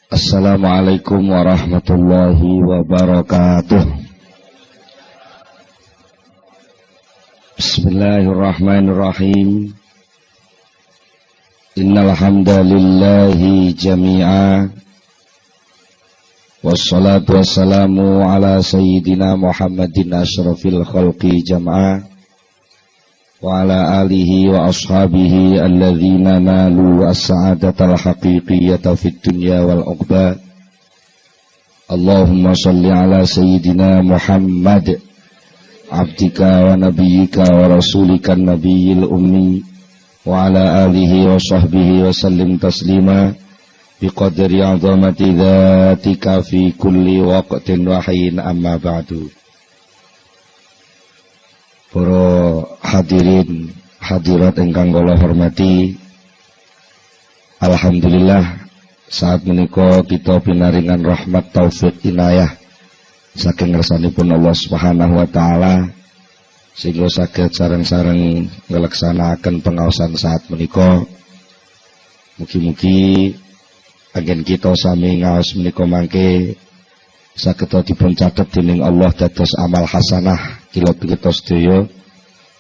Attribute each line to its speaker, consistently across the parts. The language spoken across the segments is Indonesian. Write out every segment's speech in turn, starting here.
Speaker 1: Assalamualaikum warahmatullahi wabarakatuh. Bismillahirrahmanirrahim. Innal hamdalillahi jami'a. Wassalatu wassalamu ala sayyidina Muhammadin asyrafil khalqi jam'a. Wa ala alihi wa ashabihi alladzina nalu as-sa'adatal haqiqiyyata fid dunya wal uqba. Allahumma shalli ala sayyidina Muhammad abdika wa nabiyyika wa rasulika nabiyil ummi wa ala alihi wa sahbihi wa sallim taslima biqadri 'azamati dzatika fi kulli waqtin wa hin, amma ba'du. Para hadirin hadirat ingkang kula hormati, alhamdulillah saat menika kita pinaringan rahmat taufik inayah saking ngersanipun Allah Subhanahu wa taala sehingga saged sareng-sareng ngleksanakaken pengaosan saat menika. Mugi-mugi anggen kita sami ngaos menika mangke saged dipun catet dening Allah dados amal hasanah kita sedaya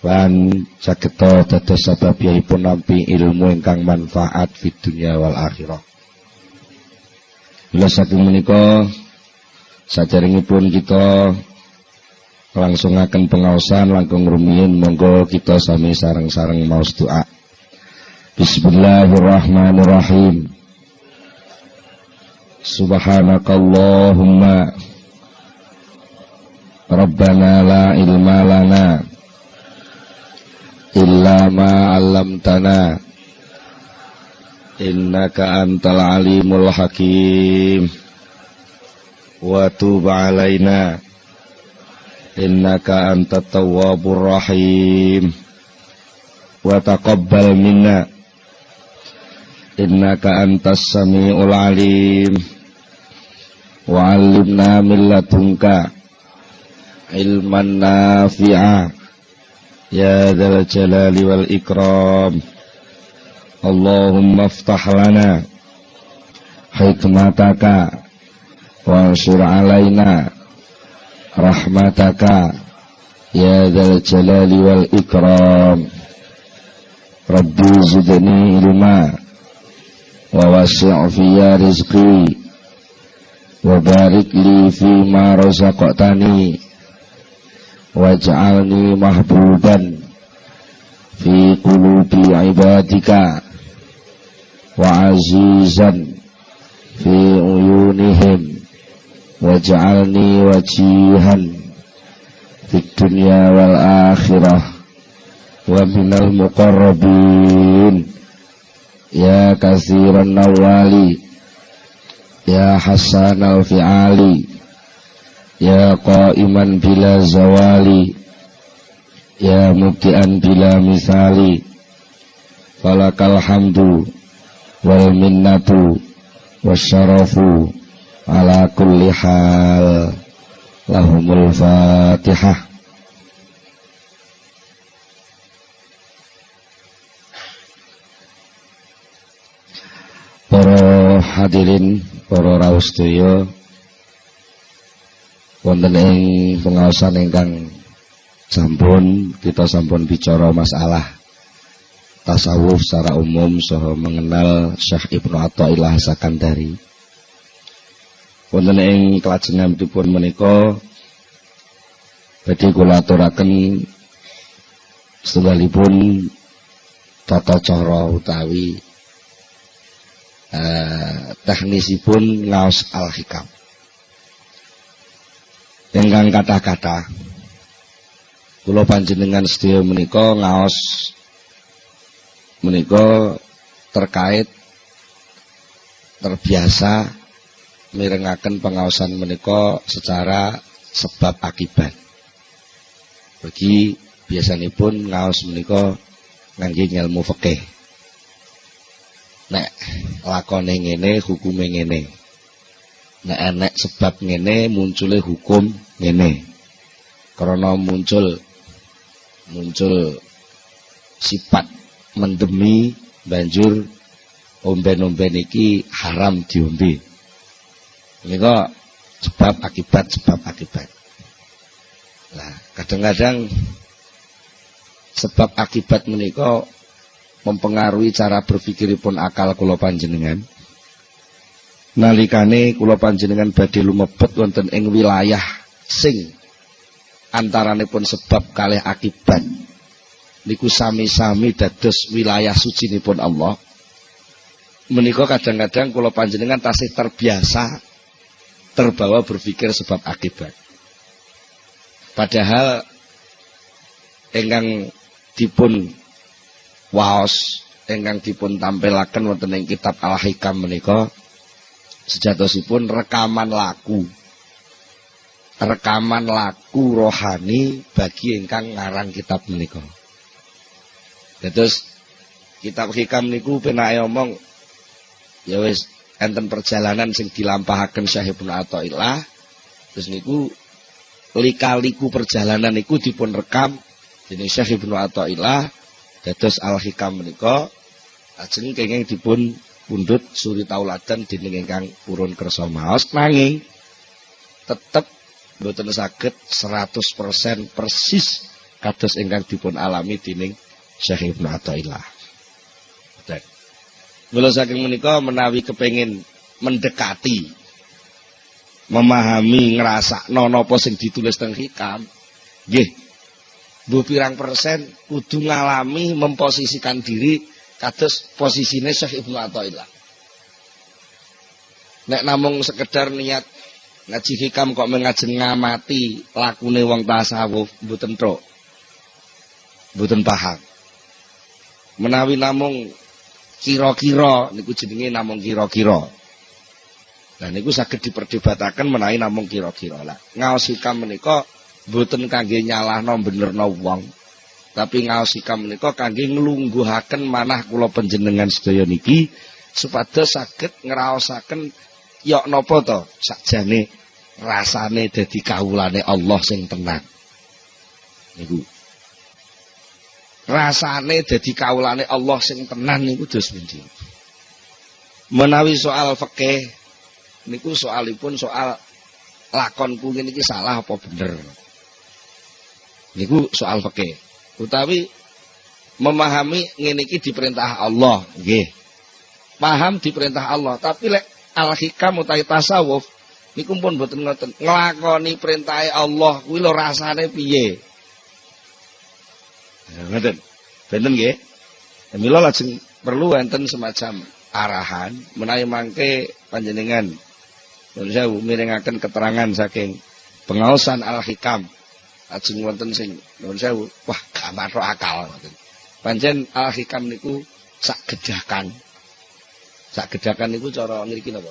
Speaker 1: lan saged dados sababipun nampi ilmu ingkang manfaat fid dunya wal akhirah. Mila saking menika saderengipun kita langsungaken pengaosan langkung rumiyin, monggo kita sami sareng-sareng maos doa. Bismillahirrahmanirrahim. Subhanakallahumma Rabbana la ilma lana illa ma 'allamtana innaka antal alimul hakim wa tub 'alaina innaka antat tawwabur rahim wa taqabbal minna innaka antas samiul alim wa 'allimna min ladunka ilman nafi'a ya dzal jalali wal ikram. Allahumma iftah lana hikmataka wa ansur alaina rahmataka ya dzal jalali wal ikram. Rabbi zidni ilma wa wasi' fiyya rizqi wa barik li fima razaqtani waj'alni mahbuban fi qulubi ibadika wa azizan fi uyunihim waj'alni wajihan fid dunya wal akhirah wa minal muqarrabin ya katsiran nawali ya hasanal fi'ali ya qaiman bila zawali ya mubtian bila misali falakal hamdu wal minnatu wasyarafu ala kulli hal. Lahumul fatihah. Para hadirin, para rawuh sedaya, wonten ing pengaosan ingkang sampun kita sampun bicara masalah tasawuf secara umum saha mengenal Syekh Ibnu Athaillah Sakandari. Wonten ing kelajenganipun menika badhe kula aturaken setunggalipun tata cara utawi teknisipun ngaos al-hikam. Ingkang kata-kata kula panjenengan sedaya menika ngaos menika terkait terbiasa mirengaken pengaosan menika secara sebab akibat. Bagi biasanipun ngaos menika ngangge ilmu fikih. Nek lakone ngene hukume ngene. Nek enek sebab ngene muncule hukum ngene. Karena muncul sifat mendemi banjur omben-omben iki haram diombe. Menika sebab akibat. Nah, kadang-kadang sebab akibat menika mempengaruhi cara berpikiripun akal kula panjenengan. Nalikane kula panjenengan badhe lumebet wonten ing wilayah sing antaranipun sebab kalih akibat niku sami-sami dados wilayah sucinipun Allah. Menika kadang-kadang kula panjenengan tasih terbiasa terbawa berpikir sebab akibat. Padahal ingkang dipun waos, ingkang dipun tampilaken wonten ing kitab Al-Hikam menika sejatosipun rekaman laku rohani bagi ingkang ngarang kitab menika. Terus kitab Hikam niku penake omong ya wis enten perjalanan sing dilampahaken Syekh Ibnu Athaillah. Terus niku lika-liku perjalanan niku dipun rekam dening Syekh Ibnu Athaillah dados Al-Hikam menika ajeng kenging dipun pundhut suri tauladan dening ingkang purun kersa maos, nanging tetep mboten saged 100% persis kados ingkang dipun alami dening Syekh Ibnu Athaillah. Mula saking menika menawi kepengin mendekati, memahami, ngrasakno napa sing ditulis teng Hikam, nggih mbuh pirang persen kudu ngalami memposisikan diri kados posisine Syekh Ibnu Athaillah. Nek namung sekedar niat ngaji Hikam kok mengajeng ngamati lakune wong tasawuf mboten tok. Mboten paham. Menawi namung kira-kira niku jenenge namung kira-kira. Nah niku saged diperdebataken menawi namung kira-kira. Lah ngaos Hikam menika mboten kangge nyalahno benerno wong, tapi ngaos Hikam menika kangge nglungguhaken manah kula panjenengan sedaya niki supados saged ngraosaken yok napa to sakjane rasane dadi kawulane Allah sing tenang. Niku rasane dadi kawulane Allah sing tenan niku dos pundi. Menawi soal fikih niku soalipun soal lakonku ngene iki salah apa bener. Niku soal fikih. Utawi memahami ngene iki diperintah Allah, nggih. Paham diperintah Allah, tapi lek Al-Hikam utawi tasawuf niku pun mboten ngoten. Nglakoni perintahe Allah kuwi lho rasane piye? Ngoten. Benten nggih. Mila lajeng perlu enten semacam arahan menawi mangke panjenengan nuwun sewu mirengaken keterangan saking pengaosan Al-Hikam. Lajeng wonten sing nuwun sewu, wah gak mathuk akal ngoten. Pancen Al-Hikam niku sak gedakan. Sak gedakan niku cara ngriki napa?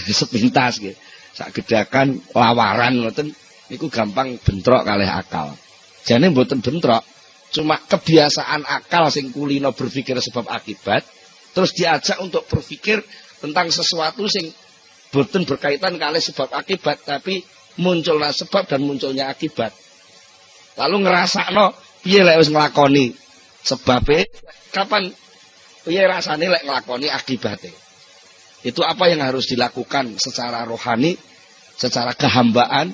Speaker 1: Sepintas nggih. Sak gedakan lawaran ngoten niku gampang bentrok kalih akal. Jane mboten bentrok, cuma kebiasaan akal sing kulino berpikir sebab akibat, terus diajak untuk berpikir tentang sesuatu sing mboten berkaitan kalih sebab akibat, tapi munculnya sebab dan munculnya akibat. Lalu ngrasakno piye lek wis nglakoni sebabe, kapan piye rasane lek nglakoni akibate. Itu apa yang harus dilakukan secara rohani, secara kehambaan,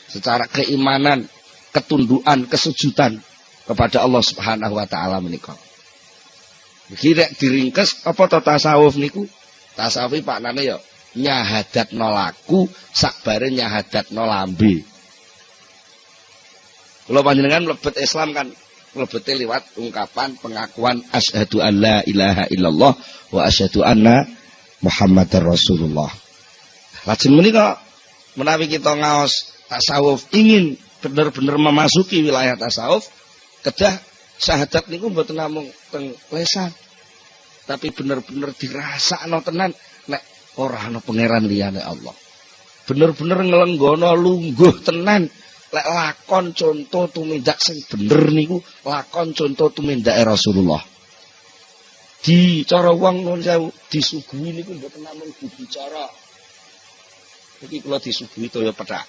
Speaker 1: secara keimanan, ketundukan, kesujudan kepada Allah Subhanahu wa taala menika. Iki nek diringkes apa to tasawuf niku? Tasawuf paknane ya nyahadatno laku sakbare nyahadatno lambe. Kula panjenengan mlebet Islam kan mlebete liwat ungkapan pengakuan asyhadu alla ilaha illallah wa asyhadu anna Muhammadar Rasulullah. Lajeng menika menawi kita ngaos tasawuf ingin benar-benar memasuki wilayah tasawuf, kedah syahadat niku mboten namung teng lesan, tapi benar-benar dirasakno tenan nek ora ana pangeran liyane Allah. Bener-bener nglenggono lungguh tenan lek lakon contoh tumindak sing bener niku lakon contoh tumindake Rasulullah. Di cara wong nuwun sewu disuguhi niku mboten namung dibicara. Iki kula disuguhi toya pethak.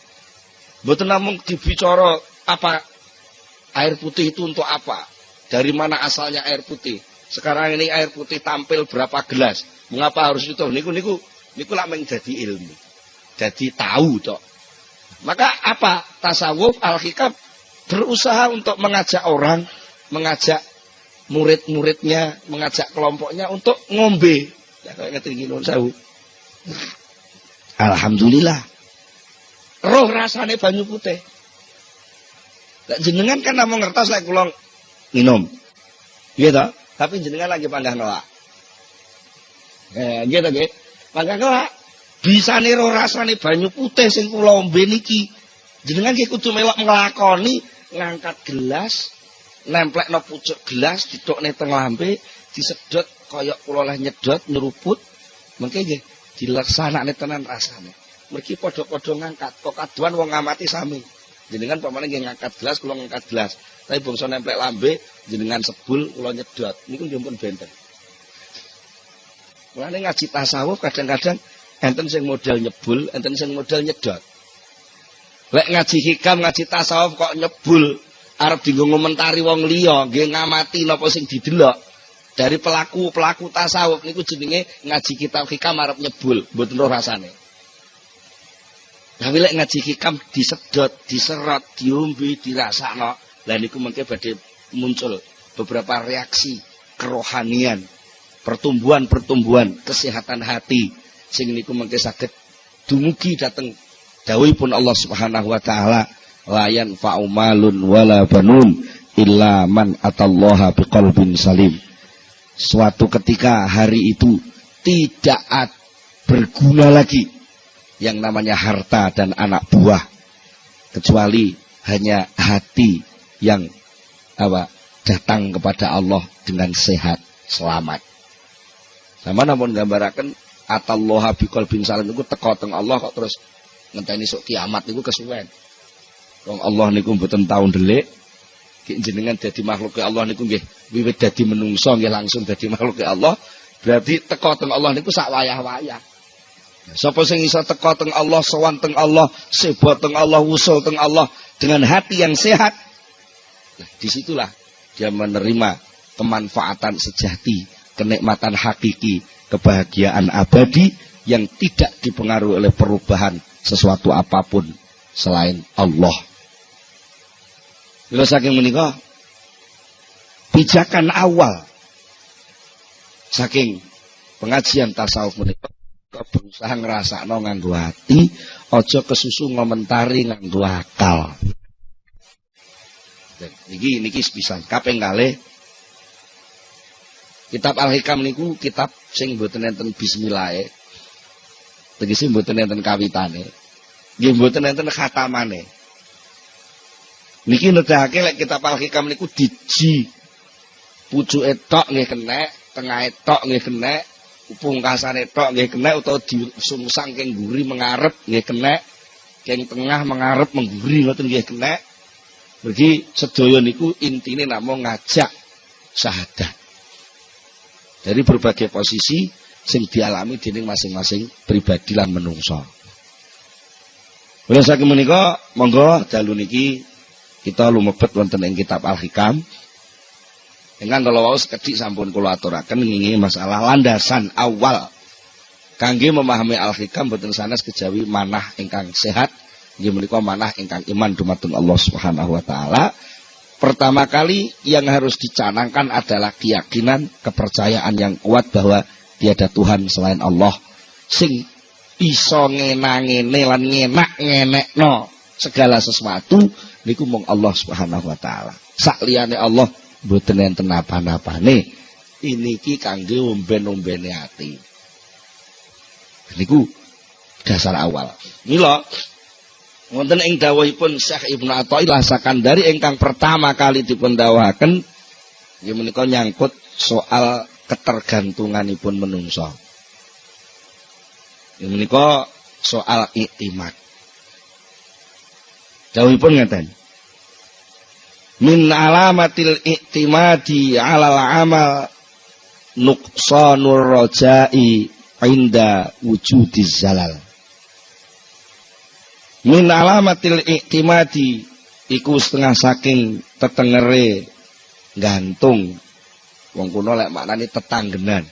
Speaker 1: Mboten namung dibicara apa air putih itu untuk apa, dari mana asalnya air putih. Sekarang ini air putih tampil berapa gelas, mengapa harus itu? Niku Niku lak mung dadi ilmu. Dadi tahu tok. Maka apa? Tasawuf al-hikam berusaha untuk mengajak orang, mengajak murid-muridnya, mengajak kelompoknya untuk ngombe. Ya kayak ngerti nuwun sewu. Alhamdulillah. Roh rasane banyu putih. Lah jenengan kan namung ngertos lek kula minum. Nggih to? Tapi jenengan lagi panggah nolak. Nggih to nggih. Panggah nolak. Bisane roh rasane banyu putih sing kula ombe niki. Jenengan nggih kudu melok nglakoni ngangkat gelas, nemplekno pucuk gelas, didokne teng lambe, disedot kaya kula leh nyedot nyeruput. Mengke nggih dilaksanakne tenan rasane. Mergi padha-padha ngangkat, kok kaduan wong ngamati sami. Jenengan pamane nggih ngangkat gelas, kula ngangkat gelas. Tapi bangsa nemplek lambe, jenengan sebul, kula nyedot. Niku nggih pun benten. Mulane ngaji tasawuf kadang-kadang enten sing modal nyebul, enten sing modal nyedot. Lek ngaji hikam, ngaji tasawuf kok nyebul, arep dienggo ngomentari wong liya, nggih ngamati napa sing didelok. Dari pelaku tasawuf niku jenenge ngaji kitab hikam arep nyebul, mboten roh rasane. Tapi lek ngaji hikam disedot, diserot, diombe, dirasakno, lha niku mengke badhe muncul beberapa reaksi kerohanian, pertumbuhan kesehatan hati sing niku mengke saged dumugi dhateng dawuhipun Allah Subhanahu wa taala, la yanfa'u malun wala banun illa man atallaha biqalbin salim. Suatu ketika hari itu tidak berguna lagi yang namanya harta dan anak buah, kecuali hanya hati yang datang kepada Allah dengan sehat selamat. Sama namun gambaraken atallaha biqalbin salim niku teka teng Allah kok terus ngenteni sok kiamat niku kesuwen. Wong Allah niku mboten tau ndelik, jenengan dadi makhluk Allah niku nggih wiwit dadi menungso nggih langsung dadi makhluk Allah, berarti teka teng Allah niku sak wayah-wayah. Sapa sing iso teka teng Allah, sowan teng Allah, seba teng Allah, wusul teng Allah dengan hati yang sehat, nah, disitulah dia menerima kemanfaatan sejati, kenikmatan hakiki, kebahagiaan abadi yang tidak dipengaruhi oleh perubahan sesuatu apapun selain Allah. Kalau saking menika pijakan awal saking pengajian tasawuf menika berusaha ngrasakno nganggo hati, aja kesusu ngomentari nganggo akal. Niki sepisan kaping kalih. Kitab Al-Hikam niku kitab sing mboten enten bismillahe. Tegese mboten enten kawitane. Nggih mboten enten khatamane. Niki nedahake lek kitab Al-Hikam niku diji pucuke tok nggih kenek, tengahe tok nggih kenek, pungkasane tok nggih kenek utawa disungsang keng mburi mengarep nggih kenek, keng tengah mengarep mengguri ngoten nggih kenek. Mergi sedaya niku intine namung ngajak syahadat. Dari berbagai posisi sing dialami dening masing-masing pribadi lan menungso. Mula saking menika monggo dalu niki kita lumebet wonten ing kitab Al-Hikam. Ingkang kala wau sekedhik sampun kula aturaken ngingi masalah landasan awal kangge memahami Al-Hikam boten sanes kejawi manah ingkang sehat, nggih menika manah ingkang iman dumateng Allah Subhanahu wa taala. Pertama kali yang harus dicanangkan adalah keyakinan, kepercayaan yang kuat bahwa tiada Tuhan selain Allah sing iso ngenangene lan ngenak-ngenekno segala sesuatu niku mung Allah Subhanahu wa taala. Sakliyane Allah mboten enten apa-apane. Iniki kangge omben-ombene ati. Niku dasar awal. Mila wonten ing dawuhipun Syekh Ibnu Athaillah Sakandari ingkang pertama kali dipun dawuhaken nggih menika nyangkut soal ketergantunganipun menungso. Nggih menika soal iktimat. Dawuhipun ngeten. Min alamatil iktimadi 'alal amal nuqsanur raja'i 'inda wujudiz zalal. Min alamatil iktimadi iku setengah saking tetengere gantung. Wong kuno lek maknane tetanggenan.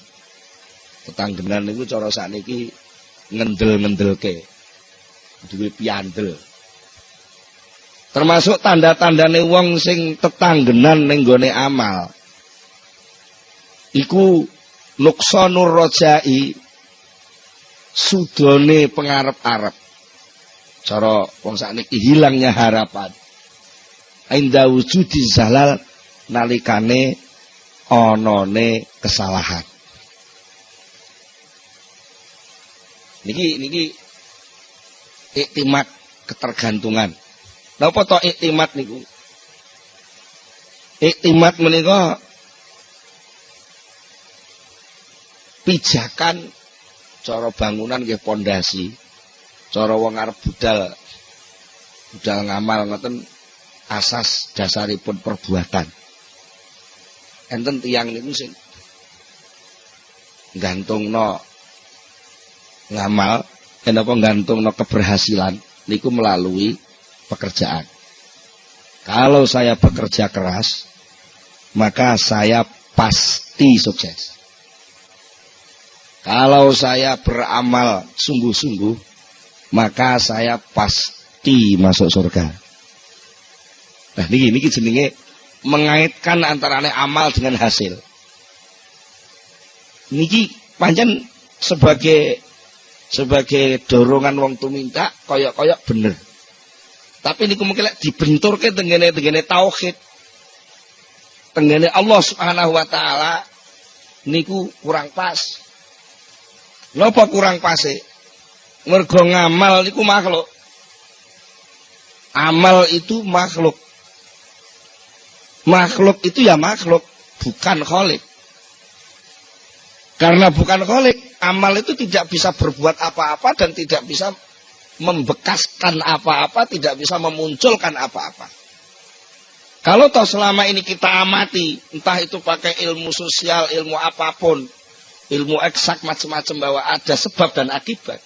Speaker 1: Tetanggenan niku cara sakniki ngendel-ngendelke. Duwe piandel. Termasuk tanda-tandane wong sing tetanggenan ning gone amal. Iku nuqsanur rajai, sudone pengarep-arep. Cara wong sakniki hilangnya harapan. Inda wujudi zalal nalikane onone kesalahan. Niki iktimat ketergantungan. Napa to iktimat niku? Iktimat menika pijakan cara bangunan nggih pondasi. Cara wong arep budal ngamal ngoten asas dasaripun perbuatan. Enten tiyang niku sing gantungno ngamal, kenapa gantungno keberhasilan niku melalui pekerjaan. Kalau saya bekerja keras, maka saya pasti sukses. Kalau saya beramal sungguh-sungguh, maka saya pasti masuk surga. Nah, niki jenenge mengaitkan antarane amal dengan hasil. Niki pancen sebagai dorongan wong tuminta koyok-koyok bener. Tapi niku mungkin dibenturke tengene tauhid. Tengene Allah Subhanahu wa taala niku kurang pas. Napa kurang pase? Mergo ngamal niku makhluk. Amal itu makhluk. Makhluk itu ya makhluk, bukan khalik. Karena bukan khalik, amal itu tidak bisa berbuat apa-apa dan tidak bisa membekaskan apa-apa, tidak bisa memunculkan apa-apa. Kalau toh selama ini kita amati, entah itu pakai ilmu sosial, ilmu apapun, ilmu eksak macam-macam bahwa ada sebab dan akibat.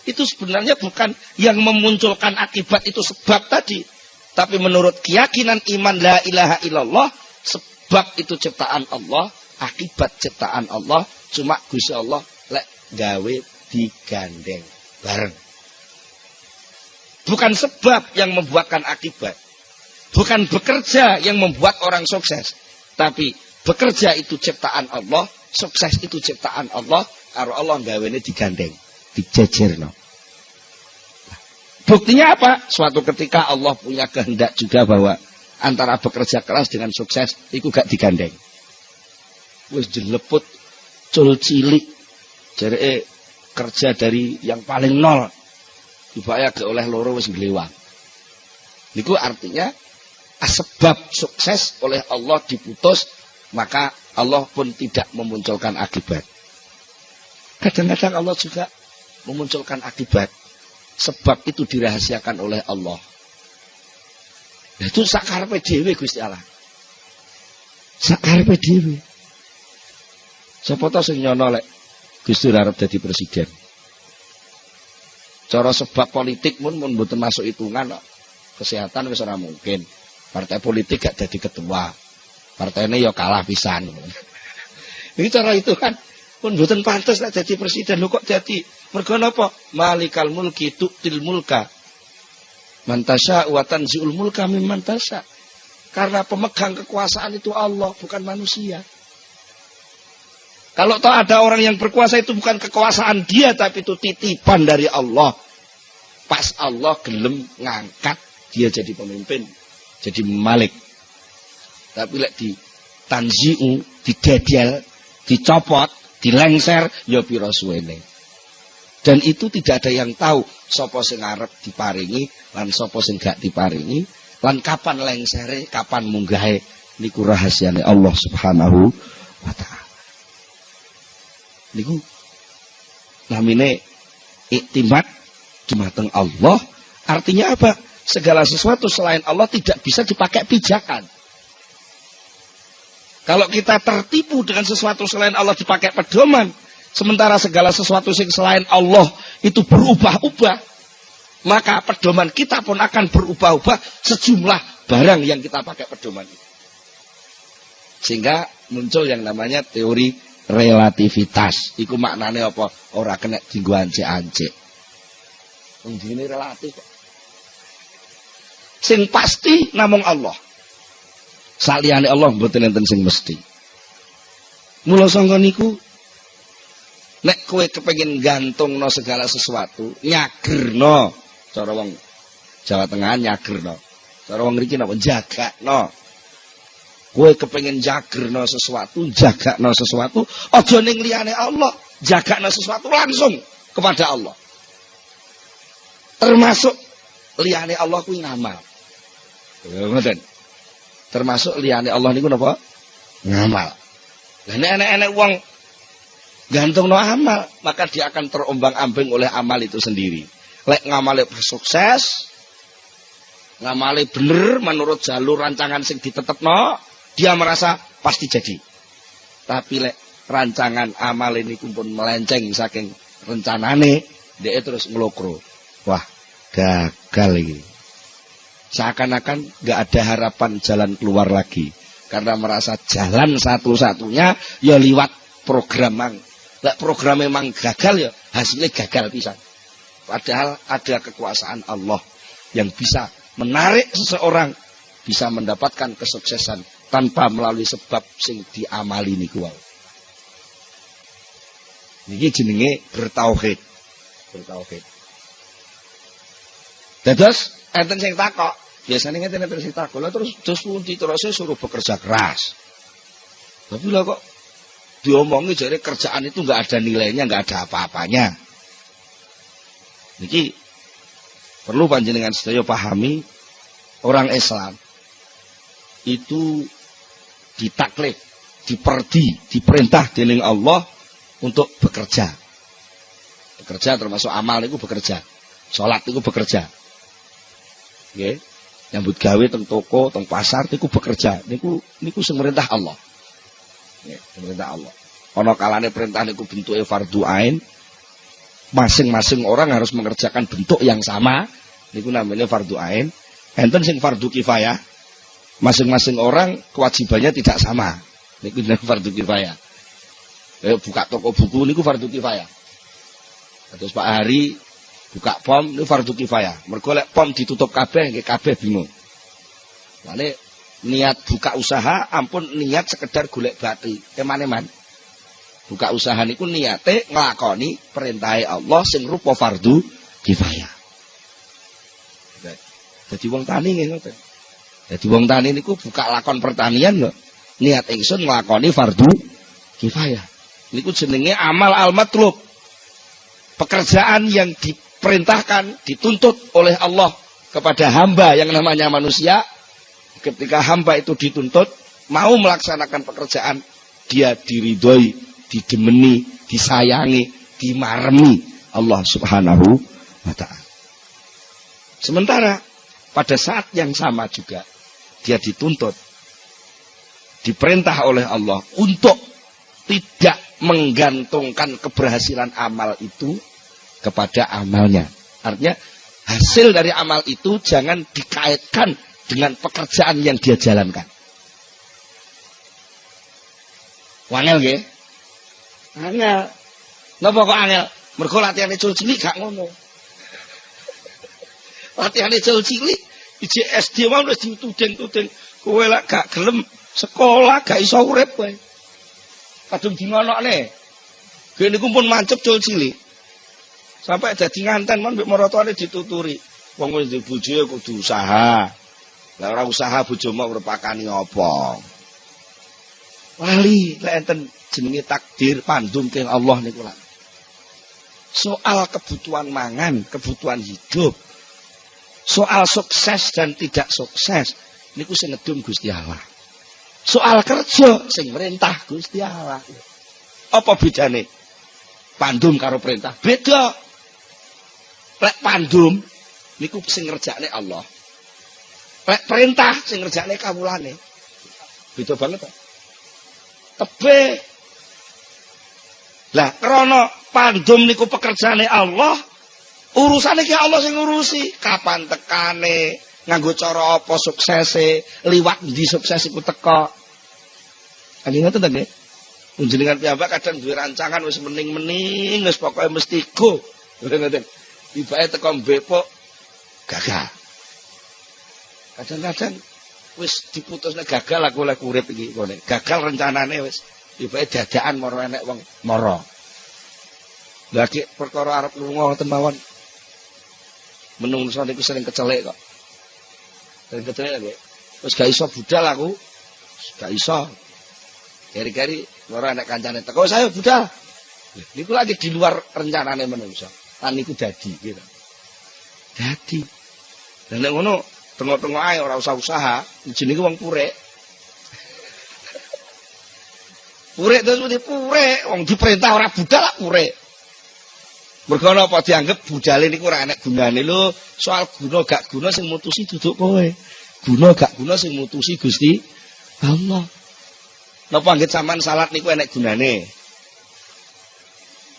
Speaker 1: Itu sebenarnya bukan yang memunculkan akibat itu sebab tadi. Tapi menurut keyakinan iman la ilaha illallah, sebab itu ciptaan Allah, akibat ciptaan Allah, cuma Gusti Allah lek gawe digandeng bareng. Bukan sebab yang membuatkan akibat. Bukan bekerja yang membuat orang sukses. Tapi bekerja itu ciptaan Allah, sukses itu ciptaan Allah, karo Allah gawene digandeng, dijejerno. Buktinya apa? Suatu ketika Allah punya kehendak juga bahwa antara bekerja keras dengan sukses itu gak digandeng. Wis dileput cul cilik, jareke kerja dari yang paling nol, dibaya ke oleh loro wis nglewang. Niku artinya sebab sukses oleh Allah diputus, maka Allah pun tidak memunculkan akibat. Kadang-kadang Allah juga memunculkan akibat. Sebab itu dirahasiakan oleh Allah. Itu sakarepe dhewe Gusti Allah. Sakarepe dhewe. Sapa to sing nyono lek Gusti arep dadi presiden. Cara sebab politik mun mboten masuk hitungan kok. Kesehatan wis ora mungkin. Partai politik gak jadi ketua. Partainya ya kalah pisan. Iki cara itu kan pun mboten pantes nek dadi presiden. Lho kok dadi mergo napa? Malikal mulki tu'til mulka man tasya wa tanzi'ul mulka mimman tasya. Karena pemegang kekuasaan itu Allah, bukan manusia. Kalau toh ada orang yang berkuasa itu bukan kekuasaan dia, tapi itu titipan dari Allah. Pas Allah gelem ngangkat dia jadi pemimpin, jadi malik. Tapi lek di tanzi'u, didedel, dicopot, dilengser, ya pira suwene. Dan itu tidak ada yang tahu sapa sing arep diparingi lan sapa sing gak diparingi lan kapan lengsere, kapan munggahe, niku rahasiane Allah Subhanahu wa taala. Niku namine iktimat dumateng Allah, artinya apa? Segala sesuatu selain Allah tidak bisa dipakai pijakan. Kalau kita tertipu dengan sesuatu selain Allah dipakai pedoman, sementara segala sesuatu selain Allah itu berubah-ubah, maka pedoman kita pun akan berubah-ubah sejumlah barang yang kita pakai pedoman itu. Sehingga muncul yang namanya teori relativitas. Iku maknane apa? Ora kena dienggo ancik-ancik. Wong dene relatif kok. Sing pasti namung Allah. Saliyane Allah mboten enten sing mesti. Mula sangka niku nek kowe kepengin gantungno segala sesuatu, nyagerno. Cara wong Jawa Tengah nyagerno. Cara wong mriki napa jagakno. Kowe kepengin jagerno sesuatu, jagakno sesuatu, aja ning liyane Allah, jagakno sesuatu langsung kepada Allah. Termasuk liyane Allah kuwi ngamal. Ya ngoten. Termasuk liyane Allah niku napa? Ngamal. Lah nek enek-enek wong gantungno amal, maka dia akan terombang-ambing oleh amal itu sendiri. Lek ngamale sukses, ngamale bener menurut jalur rancangan sing ditetepno, dia merasa pasti jadi. Tapi lek rancangan amal ini pun melenceng saking rencanane, dia terus ngelokro. Wah, gagal ini. Seakan-akan gak ada harapan jalan keluar lagi. Karena merasa jalan satu-satunya ya liwat program mang. Lek program memang gagal ya hasilnya gagal pisan. Padahal ada kekuasaan Allah yang bisa menarik seseorang bisa mendapatkan kesuksesan tanpa melalui sebab sing diamali niku wae. Niki jenenge bertauhid. Bertauhid. Dados enten sing takok, biasanya ngeten sing takok, lha terus pundi terus suruh bekerja keras. Tapi lah kok diomongi jare kerjaan itu enggak ada nilainya, enggak ada apa-apanya. Niki perlu panjenengan sedaya pahami, orang Islam itu ditaklif, diperintah dening Allah untuk bekerja. Bekerja termasuk amal itu bekerja. Salat itu bekerja. Nggih. Nyambut gawe teng toko, teng pasar niku bekerja. Niku sing merintah Allah. Nggih, perintah Allah. Ana kalane perintah niku bentuke fardhu ain. Masing-masing orang harus mengerjakan bentuk yang sama. Niku namanya fardhu ain. Enten sing fardhu kifayah. Masing-masing orang kewajibannya tidak sama. Niku jenenge fardhu kifayah. Buka toko buku niku fardhu kifayah. Terus Pak Hari buka pom niku fardhu kifayah. Mergo lek pom ditutup kabeh nggih kabeh bingung. Mane niat buka usaha ampun niat sekedar golek bati. Eman-eman. Buka usaha niku niate nglakoni perintahe Allah sing rupa fardhu kifayah. Dadi wong tani nggih ngoten. Dadi wong tani niku buka lakon pertanian lho. Niat ingsun nglakoni fardhu kifayah. Niku jenenge amal al-matlub. Pekerjaan yang diperintahkan, dituntut oleh Allah kepada hamba yang namanya manusia. Ketika hamba itu dituntut mau melaksanakan pekerjaan, dia diridhoi, didemeni, disayangi, dimaremi Allah Subhanahu wa ta'ala. Sementara pada saat yang sama juga dia dituntut, diperintah oleh Allah untuk tidak menggantungkan keberhasilan amal itu kepada amalnya. Artinya hasil dari amal itu jangan dikaitkan dengan pekerjaan yang dia jalankan. Wangel nggih? Angel. Napa kok angel? Mergo latihane cul cilik gak ngono. Latihane cul cilik iji SD wae wis dituding-tuding. Kowe lek gak gelem sekolah gak iso urip kowe. Kadung dingonokne. Gene niku pun mancep cul cilik. Sampai dadi nganten men mbek maratuane dituturi. Wong wis duwe bojo kudu usaha. Lah ora usaha bojomu ngrepakani apa? Wali lek enten jenenge takdir pandum teng Allah niku lak. Soal kebutuhan mangan, kebutuhan hidup. Soal sukses dan tidak sukses niku sing ngedum Gusti Allah. Soal kerja sing merintah Gusti Allah. Apa bedane? Pandum karo perintah beda. Lek pandum niku sing ngerjakne Allah. Lek perintah sing ngerjakne kawulane. Beda banget kok. Tebe. Lah krana pandum niku pekerjaane Allah, urusane ki Allah sing ngurusi. Kapan tekane, nganggo cara apa suksese, liwat ndi sukses iku teka. Kan ngoten ta nggih? Jenengan piyambak kadang duwe rancangan wis mening-mening wis pokoke mesti go. Ngoten. Tibake teko mbepok gagal. Kadang-kadang wis diputusne gagal aku oleh urip iki ngene. Gagal rencanane wis tibake dadakan moro enek wong mara. Lah ki perkara arep lunga ngoten mawon. Menungso niku sering kecelek kok. Sering kecelek nggih. Wis gak iso budal aku. Gak iso. Keri-keri moro enek kancane teko saya budal. Niku lagi di luar rencanane menungso. Lan niku dadi gitu. Dadi. Lah nek ngono tengok-tengok ae ora usah usaha, jenenge wong purek. Purek terus mesti purek, wong diperintah ora budal lak purek. Mergo napa dianggep budale niku ora enek gunane lho, soal guna gak guna sing mutusi duduk kowe. Guna gak guna sing mutusi Gusti Allah. Napa anggit sampean salat niku enek gunane?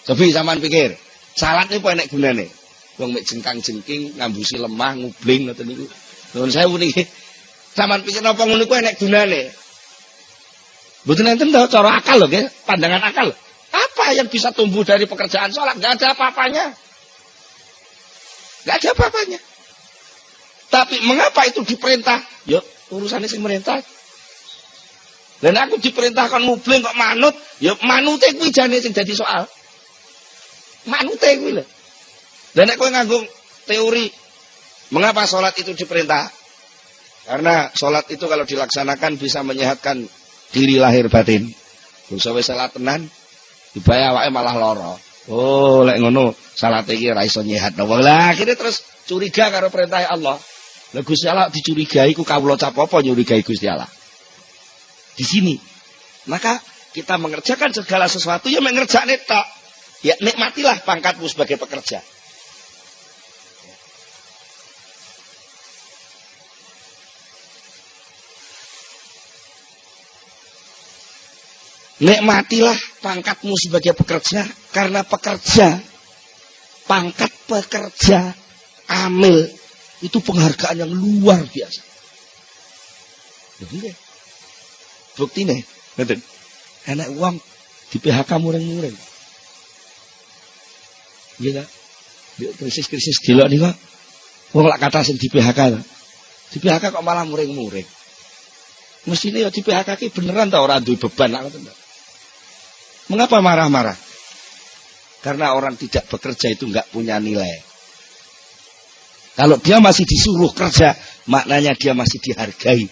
Speaker 1: Cobi sampean pikir, salat niku enek gunane? Wong mek jengkang-jengking, ngambusi lemah, ngubling ngoten niku. Nuwun sewu niki. Sampeyan pikir napa ngono iku enek gunane? Mboten enten to cara akal lho nggih, pandangan akal. Apa yang bisa tumbuh dari pekerjaan salat? Enggak ada apa-apanya. Enggak ada apa-apanya. Tapi mengapa itu diperintah? Yo urusane sing merintah. Dan aku diperintahkan ngubling kok manut, yo manute kuwi jane sing dadi soal. Manute kuwi lho. Dan nek kowe nganggo teori mengapa sholat itu diperintah? Karena sholat itu kalau dilaksanakan bisa menyehatkan diri lahir batin. Bisa wis salat tenan, dibaya awake malah lara. Oh, lek ngono salat iki ora iso nyehatno. Lah akhirnya terus curiga karo perintah Allah. Lah Gusti Allah dicurigai ku kawula cap apa nyurigai Gusti Allah. Di sini. Maka kita mengerjakan segala sesuatu ya mengerjakne tok. Ya nikmatilah pangkatmu sebagai pekerja. Nikmatilah pangkatmu sebagai pekerja. Karena pekerja, pangkat pekerja, amil, itu penghargaan yang luar biasa. Jadi bukti nih, enak uang di PHK muring-muring. Iya, krisis-krisis gila nih kok. Wong lak kata sing di PHK, di PHK kok malah muring-muring. Mestinya ya di PHK ki beneran ta ora duwe beban lah ngoten. Mengapa marah-marah? Karena orang tidak bekerja itu enggak punya nilai. Kalau dia masih disuruh kerja, maknanya dia masih dihargai.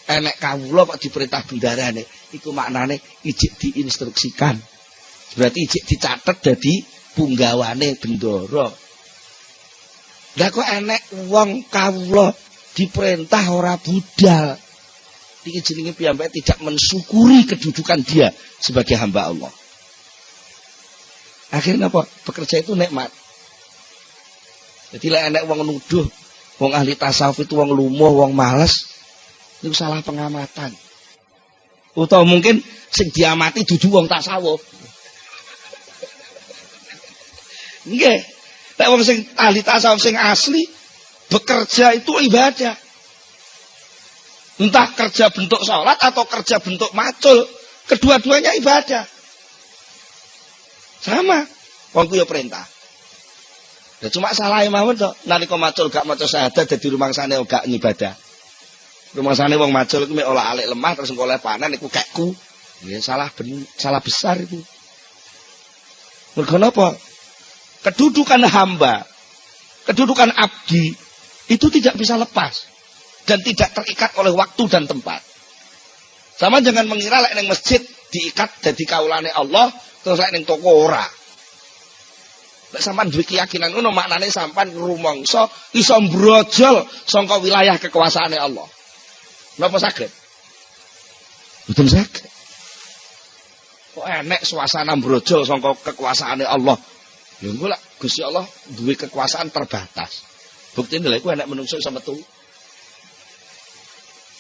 Speaker 1: Enek kawula kok diperintah bendarane, iku maknane ijik diinstruksikan. Berarti ijik dicatet dadi punggawane bendara. Lah kok enek wong kawula diperintah ora budal. Iki jenenge piyambake tidak mensyukuri kedudukan dia sebagai hamba Allah. Akhirnya apa? Bekerja itu nikmat. Jadi lek enek wong nuduh, wong ahli tasawuf itu wong lumuh, wong males, itu salah pengamatan. Utawa mungkin sing diamati dudu wong tasawuf. Nggih. Lek wong sing ahli tasawuf sing asli bekerja itu ibadah. Entah kerja bentuk sholat atau kerja bentuk macul, kedua-duanya ibadah. Sama, wong ku ya perintah. Ya cuma salah mawon to, nalika macul gak maca syahadat dadi rumangsane gak ngibadah. Rumangsane wong macul iku mek olah alik lemah terus engko oleh panen iku kekku. Ya salah besar itu. Mergo napa? Kedudukan hamba, kedudukan abdi itu tidak bisa lepas. Dan tidak terikat oleh waktu dan tempat. Sama jangan mengira lek ning masjid diikat dadi kaulane Allah terus lek ning toko ora. Lek sampean duwe keyakinan ngono maknane sampean rumangsa iso brojol saka wilayah kekuasaane Allah. Napa saged? Betul saged. Kok enek suasana brojol saka kekuasaane Allah. Lha engko lek Gusti Allah duwe kekuasaan terbatas. Buktine lha iku enek menungso iso metu.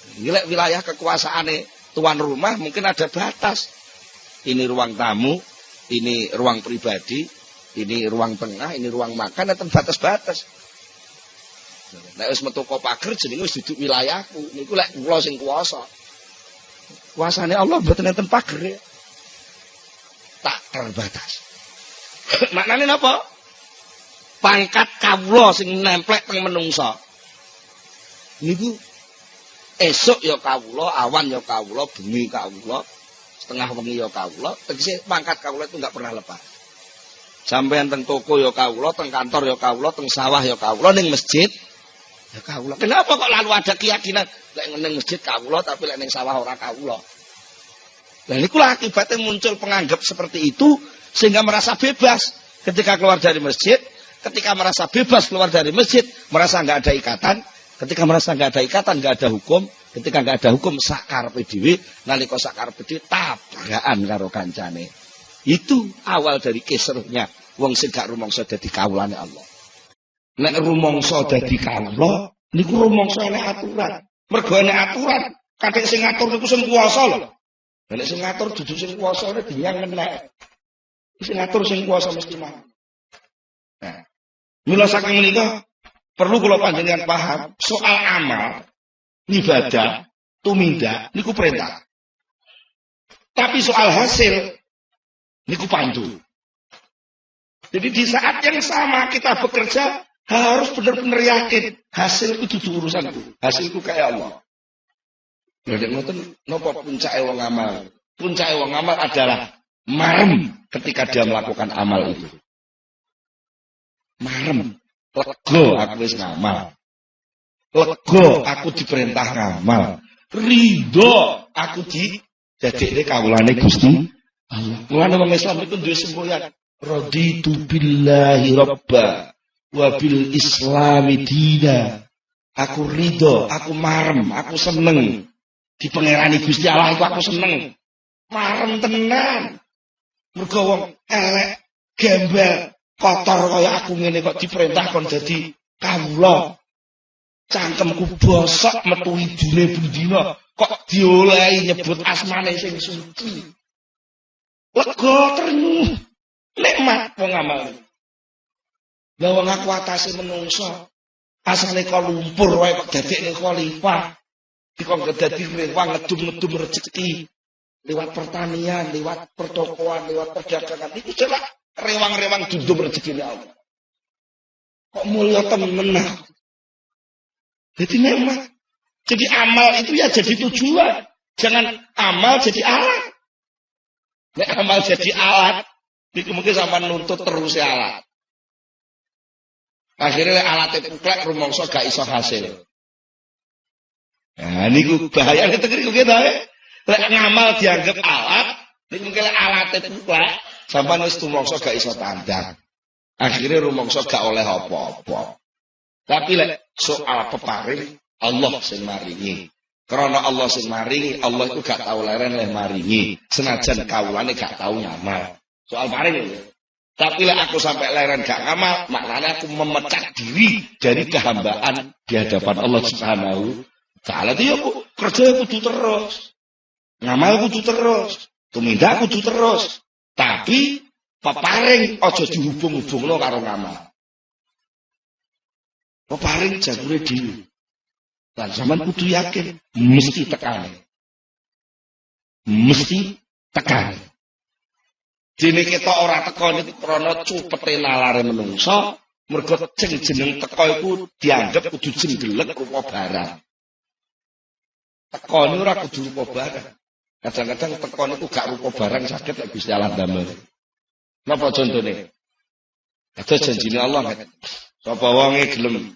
Speaker 1: Gila wilayah kekuasaane tuan rumah mungkin ada batas. Ini ruang tamu, ini ruang pribadi, ini ruang tengah, ini ruang makan, ada batas-batas. Nek wis metu kok pager jenenge wis duduk wilayahku. Niku lek kula sing kuwasa. Kuasane Allah mboten enten pager. tak terbatas. Maknane napa? Pangkat kawula sing nemplek teng menungsa. Niku esuk ya kawula, awan ya kawula, bengi kawula, setengah wengi ya kawula, tegese pangkat kawula itu enggak pernah lepas. Sampeyan teng toko ya kawula, teng kantor ya kawula, teng sawah ya kawula, ning masjid ya kawula. Kenapa kok lalu ada keyakinan lek ning masjid kawula tapi lek ning sawah ora kawula? Lah niku akibatnya muncul penganggap seperti itu sehingga merasa bebas ketika keluar dari masjid. Ketika merasa bebas keluar dari masjid, merasa nggak ada ikatan. Ketika merasa nggak ada ikatan, nggak ada hukum. Ketika nggak ada hukum, sakar PDW. Nalika sakar PDW, tabrakan karo kancane. Itu awal dari kisruhnya. Wong sing gak rumangsa dadi kawulane Allah. Nek rumangsa dadi kawula, niku rumangsa enek aturan. Mergo enek aturan, kadang sing ngatur niku sing kuwasa lho. Nek sing ngatur dudu sing kuwasa nek dinyang menek. Sing ngatur sing kuwasa mesti mah. Nah, mula saking menika perlu kula panjenengan paham soal amal, ibadah, tumindak niku perintah. Tapi soal hasil niku pandu. Jadi di saat yang sama kita bekerja harus benar-benar yakin hasilku dudu urusanku. Hasilku kayak Allah. Lha nek ngoten napa puncake wong amal? Puncake wong amal adalah marem ketika dia melakukan amal itu. Marem, lega aku wis ngamal. Lega aku diperintah ngamal. Ridho aku didadekne kawulane Gusti Allah. Mulane wong Islam itu duwe semboyan. Raditu billahi rabba wa bil islami dina. Aku ridho, aku marem, aku seneng. Dipengerani Gusti Allah itu aku seneng. Marem tenan. Mergo wong elek, gembel, kotor kaya aku ngene kok diperintah kon dadi kawula. Cangkemku bosok metu idune bendina kok diolehi nyebut asmane sing suci. Lega ternyuh. Nikmat wong amal. Lah wong aku atase menungso. Asale kok lumpur wae kok dadekne khalifah. Dikon dadi rewang ngedum-ngedum rezeki. Lewat pertanian, lewat pertokoan, lewat perdagangan. Itu jelas rewang-rewang dundum rezekine Allah. Kok mulia temen. Jadi nikmat. Jadi amal itu ya jadi tujuan. Jangan amal jadi alat. Nek amal jadi alat, itu mungkin sampai nuntut terus alat. Akhirnya alatnya kuklek rumangsa gak iso hasil. Nah, niku bahaya ketegriku kita. Lek ngamal dianggap alat, niku mungkin alatnya kuklek sampai wis rumangsa gak iso tandang. Akhirnya rumangsa gak oleh apa-apa. Tapi lek soal peparing Allah sing maringi. Karena Allah sing maringi, Allah itu gak tahu leren leh maringi. Senajan kawulane gak tahu ngamal. Soal paring ya. Tapi lek aku sampai leren gak ngamal, maknanya aku memecat diri dari kehambaan di hadapan Allah Subhanahu wa taala. Itu ya kerja kudu terus. Ngamal kudu terus. Tumindak kudu terus. Tapi peparing aja dihubung-hubungno karo ngamal. Peparing jagure dhewe. Lan sampean kudu yakin mesti tekan. Mesti tekan. Dene ketok ora teko niku krana cupete nalare menungso, mergo jeneng teko iku dianggap kudu jenggelek rupa barang. Teko niku ora kudu rupa barang. Kadang-kadang teko niku gak rupa barang saged nek Gusti Allah damel. Napa contone? Kados janjine Allah kan. Sapa wonge gelem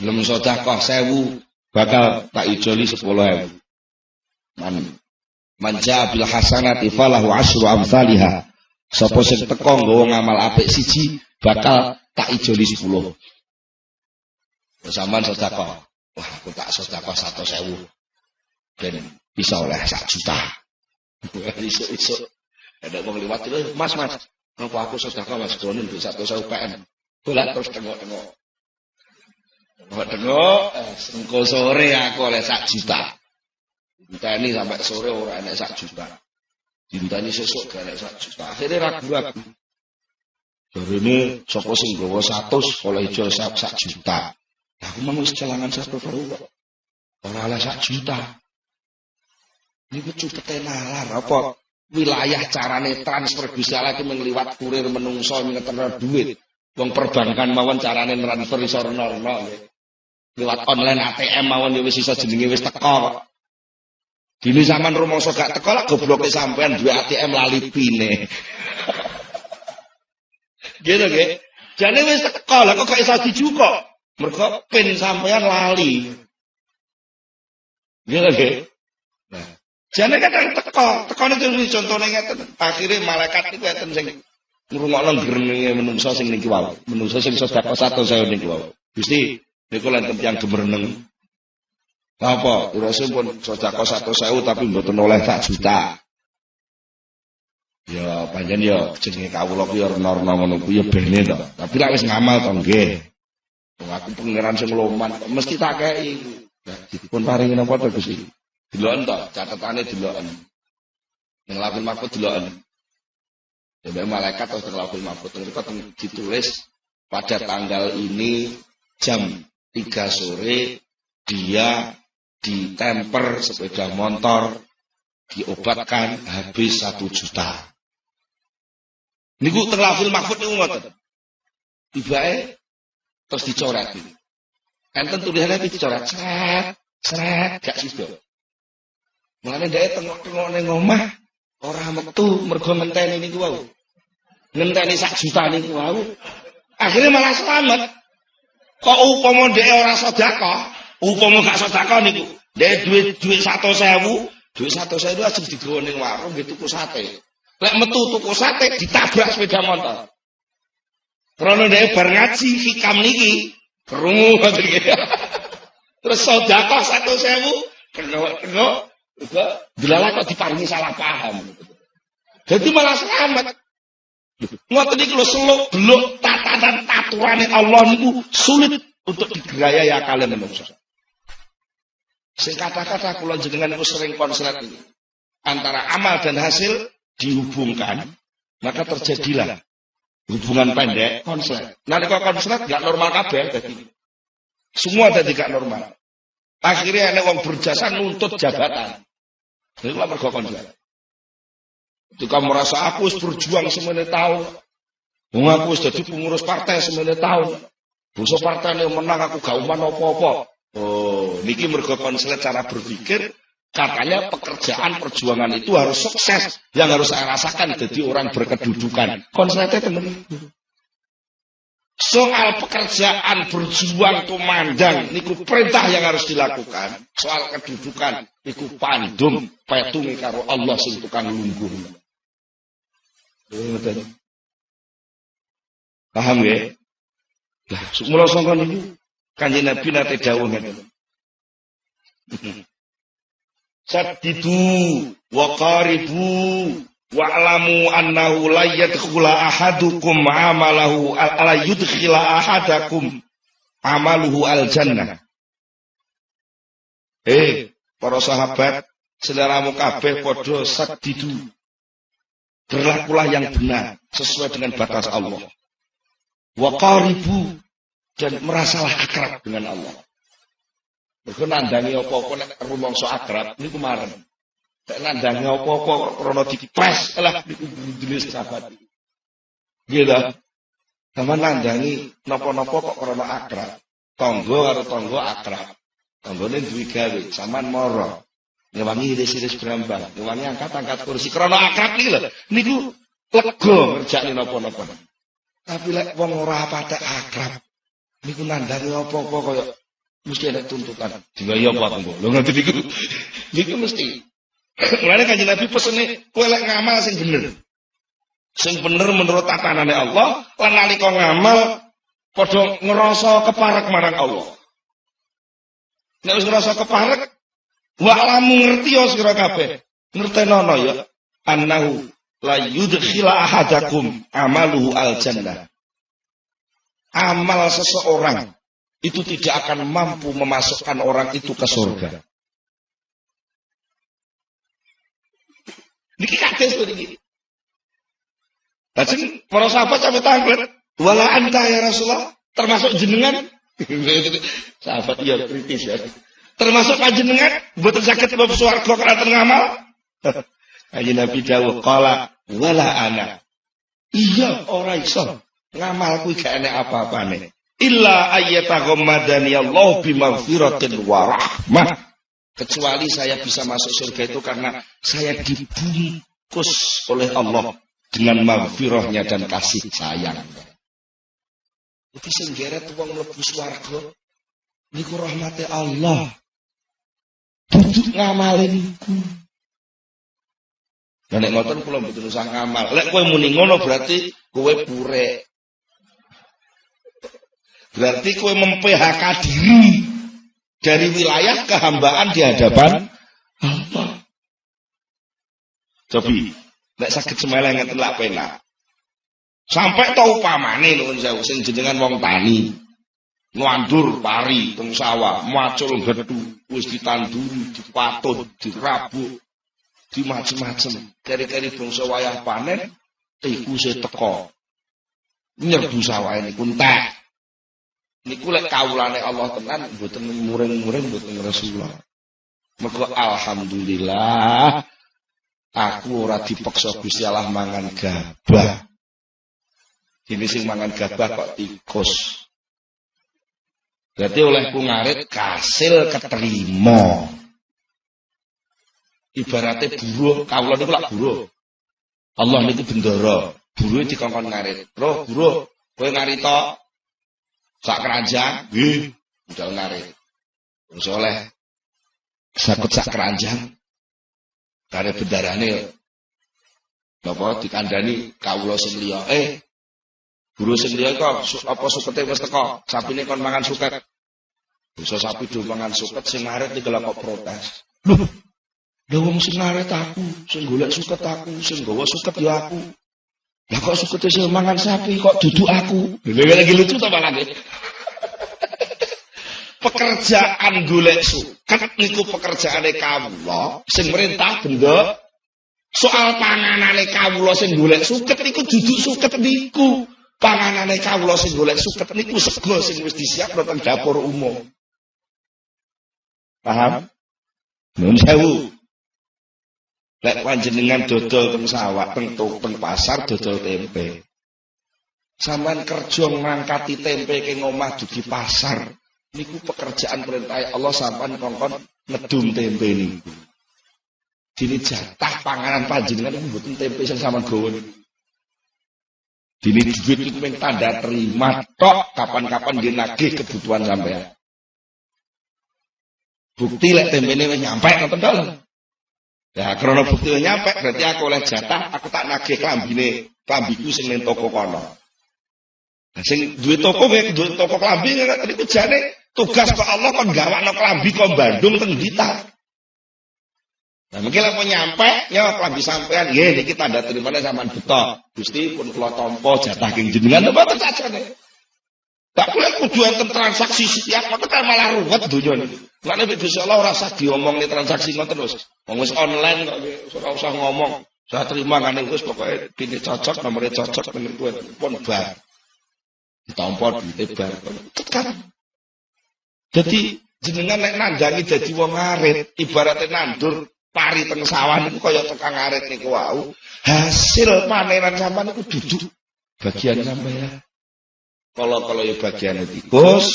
Speaker 1: sedekah 1000 bakal tak ijoli 10.000. Manja bil hasanati falahu asyru amsalihha. Sapa sing teka nggawa ngamal apik siji bakal tak ijoli 10. Sampeyan sedekah. Wah, aku tak sedekah 100.000. Ben bisa oleh 1 juta. Iso-iso. Ada wong liwat itu, Mas, ngapa aku sedekah Mas Donin 100.000 PM. Bolak terus tengok-tengok. Engko sore aku oleh 1 juta. Dintani sampai sore ora enek 1 juta. Dintani sesuk gak enek 1 juta. Akhirnya ragu-ragu. Jarene sapa sing nggawa 100 oleh ijol 1 juta. Aku mau wis celangan 100 kok. Ora oleh 1 juta. Niku cupete nalar apa? wilayah carane transfer Gusti Allah iki mengliwat kurir menungso ngeterno duit. Wong perbankan mawon carane transfer iso rena-rena nggih. Liwat online ATM mawon ya wis iso jenenge wis teko kok. Dene sampean rumangsa gak teko lak gobloke sampean duwe ATM lali pine. Gitu nggih. Jane wis teko lha kok iso dijukok. Mergo pin sampean lali. Gitu nggih. Nah, jane kadang tekone iki contone ngeten. Akhire malaikat iku enten sing ngrungokno grenge menungso sing niki wae. Menungso sing sedekah 100.000 niki wae. Gusti, niku lan tiyang gemereneng. Apa? Rasulipun sedekah 100.000 tapi mboten oleh sak juta. Ya panjen ya jenenge kawula ki ya rena-rena ngono kuwi ya bene to. Tapi lek wis ngamal to nggih. Wong aku pangeran sing loman mesti tak kei. Dipun paringi napa to Gusti? Deloken to, catetane deloken. Ning Lauhul Mahfuz deloken. Ya malaikat atau Lauhul Mahfuz itu ditulis pada tanggal ini jam 3 sore dia ditemper sepeda motor diobatkan habis 1 juta. Niku teng Lauhul Mahfuz niku ngoten. Tibake terus dicoret. Enten tulisannya dicoret. Sret, gak sida. Mulane dhek tengok-tengok ning omah ora metu mergo ngenteni niku wau. Ngenteni 1 juta niku wau. Akhirnya malah selamat. Kok upama dhek ora sedekah, upama gak sedekah niku. Dhek duit 100.000, duit 100.000 ajeng digawa ning warung nggih tuku sate. Lek metu tuku sate ditabrak sepeda motor. Krana dhek bar ngaji hikam niki, krungu ngoten iki. Terus sedekah 100.000, kena dilalah kok diparingi salah paham. Jadi malah selamat. Ngoten iki lho seluk beluk tatanan aturane Allah niku sulit untuk digerayai akale manusa. Sing kata-kata kula jenengan niku sering konslet ini. Antara amal dan hasil dihubungkan, maka terjadilah hubungan pendek konslet. Nalika konslet gak normal kabeh dadi. Semua dadi gak normal. Akhirnya ana wong berjasa nuntut jabatan. Niku lha mergo konslet. Ketika merasa aku harus berjuang semene tahun, wong aku harus jadi pengurus partai semene tahun, bangsa partai yang menang aku gak uman apa-apa. Oh, niki mergo konslet cara berpikir, katanya pekerjaan perjuangan itu harus sukses, yang harus saya rasakan jadi orang berkedudukan. Konsletnya temen. Soal pekerjaan berjuang kumandang, niku perintah yang harus dilakukan. Soal kedudukan, niku pandum petungi karo Allah sing tukang lungguh. Paham ya? Lah, mula sangka niku Kanjeng Nabi nate dawuh ngeten. Saddidu wa qaribu wa'lamu annahu la yadkhula ahadukum amalahu la yudkhila ahadakum amaluhu al-jannah. Para sahabat, seleramu kabeh padha saddidu. Berlakulah yang benar sesuai dengan batas Allah. Wa qaribu dan merasalah akrab dengan Allah. Mergo nandangi apa-apa nek rumangsa akrab niku marem. Nek nandangi apa-apa krana dipres lah niku jenis sahabat. Nggih ta? Sampeyan nandangi napa-napa kok krana akrab. Tangga karo tangga akrab. Tanggane duwe gawe, sampean mara. Ngewangi iris-iris berambang, ngewangi angkat-angkat kursi. Karena akrab nih lho, niku lega ngerjakne napa-napa. Tapi lek wong ora patek akrab, niku nandangi apa-apa kaya mesti ada tuntutan. Digaya apa aku? Lho ngerti niku. Niku mesti. Mulane Kanjeng Nabi pesene kowe lek ngamal sing bener. Sing bener menurut tatanane Allah, lan nalika ngamal padha ngerasa keparek marang Allah. Nek wis ngerasa keparek wa lamu ngerti ya sira kabeh. Ngertenono ya annahu la yudkhila ahadakum amaluhu al-jannah. Amal seseorang itu tidak akan mampu memasukkan orang itu ke surga. Niki kados to niki. Lajeng para sahabat sampe tanglet, wala anta ya Rasulullah, termasuk jenengan. Sahabat ya kritis ya. Termasuk panjenengan mboten saged mlebu swarga kanthi ngamal. Kanjeng Nabi dawuh qala wala ana. Iya ora iso. Ngamalku gak enek apa-apane. Illa ayyataghammadani Allah bimaghfiratin wa rahmah. Kecuali saya bisa masuk surga itu karena saya dibungkus oleh Allah dengan maghfirahnya dan kasih sayang. Itu sing geret wong mlebu swarga niku rahmate Allah. Duduk ngamalin iku. Nek ngoten kula mboten usah ngamal. Lek kowe muni ngono berarti kowe purek. Berarti kowe mem-PHK diri dari wilayah kehambaan di hadapan Allah. Cobi, nek saged semeleh ngeten lak penak. Sampai tau upamane nuwun sewu sing jenengan wong tani. Nglandur pari teng sawah, macul gedhu, wis ditanduri, dipatut, dirabuk, di macem-macem. Keri-keri bangsa wayah panen, tikuse teko. Nyerbu sawah niku entek. Niku lek kawulane Allah tenan mboten muring-muring mboten Rasulullah. Mergo alhamdulillah aku ora dipaksa Gusti Allah mangan gabah. Dene sing mangan gabah kok tikus. Berarti olehku ngarit kasil keterima. Ibaratnya buruh, kawula niku lak buruh. Allah niku bendara, buruhe dikongkon ngarit. Roh buruh, kowe ngarita sak keranjang, nggih, budal ngarit. Wis oleh sakut sak keranjang. Kare bendarane napa dikandani kawula sing liya. Buruh sing liya kok apa sukete wis teko, sapine kon mangan suket. Bisa sapi do mangan suket sing ngarit iki kok protes. Lho wong sing ngarit aku, sing golek suket aku, sing gawa suket ya aku. Lah kok sukete sing mangan sapi kok duduk aku. Lha lagi lucu ta malah. Pekerjaan golek suket niku pekerjaane kawula sing merintah benda. Soal panganane kawula sing golek suket niku duduk suket niku. Panganane kawula sing golek suket niku sego sing wis disiapno teng dapur umum. Paham? Nuwun sewu. Lek panjenengan dodol teng sawah, teng pasar dodol tempe. Sampeyan kerja ngangkati tempe ke omah dugi pasar. Niku pekerjaan perintah Allah sampeyan kongkon ngedum tempe niku. Dene jatah panganan panjenengan niku mboten tempe sing sampeyan gawa niku. Dene duit niku mung tanda terima tok kapan-kapan nggih nagih kebutuhan sampeyan. Bukti lek tempene wis nyampe ngoten to. Ya krana bukti wis nyampe berarti aku oleh jatah, aku tak nagih klambiku sing ning toko kono. Lah sing duwe toko duwe toko klambi niku jane tugas kok Allah kon gawakno klambi kok Bandung teng Blitar. Nah mungkin lek nyampe ya klambi sampean nggih niki tanda terimane sampean beto. Gusti pun kula tampa jatah king jenengan mboten sajane. Tak boleh kudu enten transaksi setiap waktu kan malah ruwet donya niku. Lah nek Gusti Allah ora usah diomongne transaksi ngoten terus. Wong wis online kok ora usah ngomong. Saya terima ngene wis pokoke pine cocok nomore cocok dengan kowe pun bar. Ditampa duite bar. Tekan. Jadi jenengan nek nandangi dadi wong ngarit, ibaratnya nandur pari teng sawah niku kaya tukang ngarit niku wau. Hasil panenan sampean niku duduk bagian sampean. Kalau ya bagiannya tikus,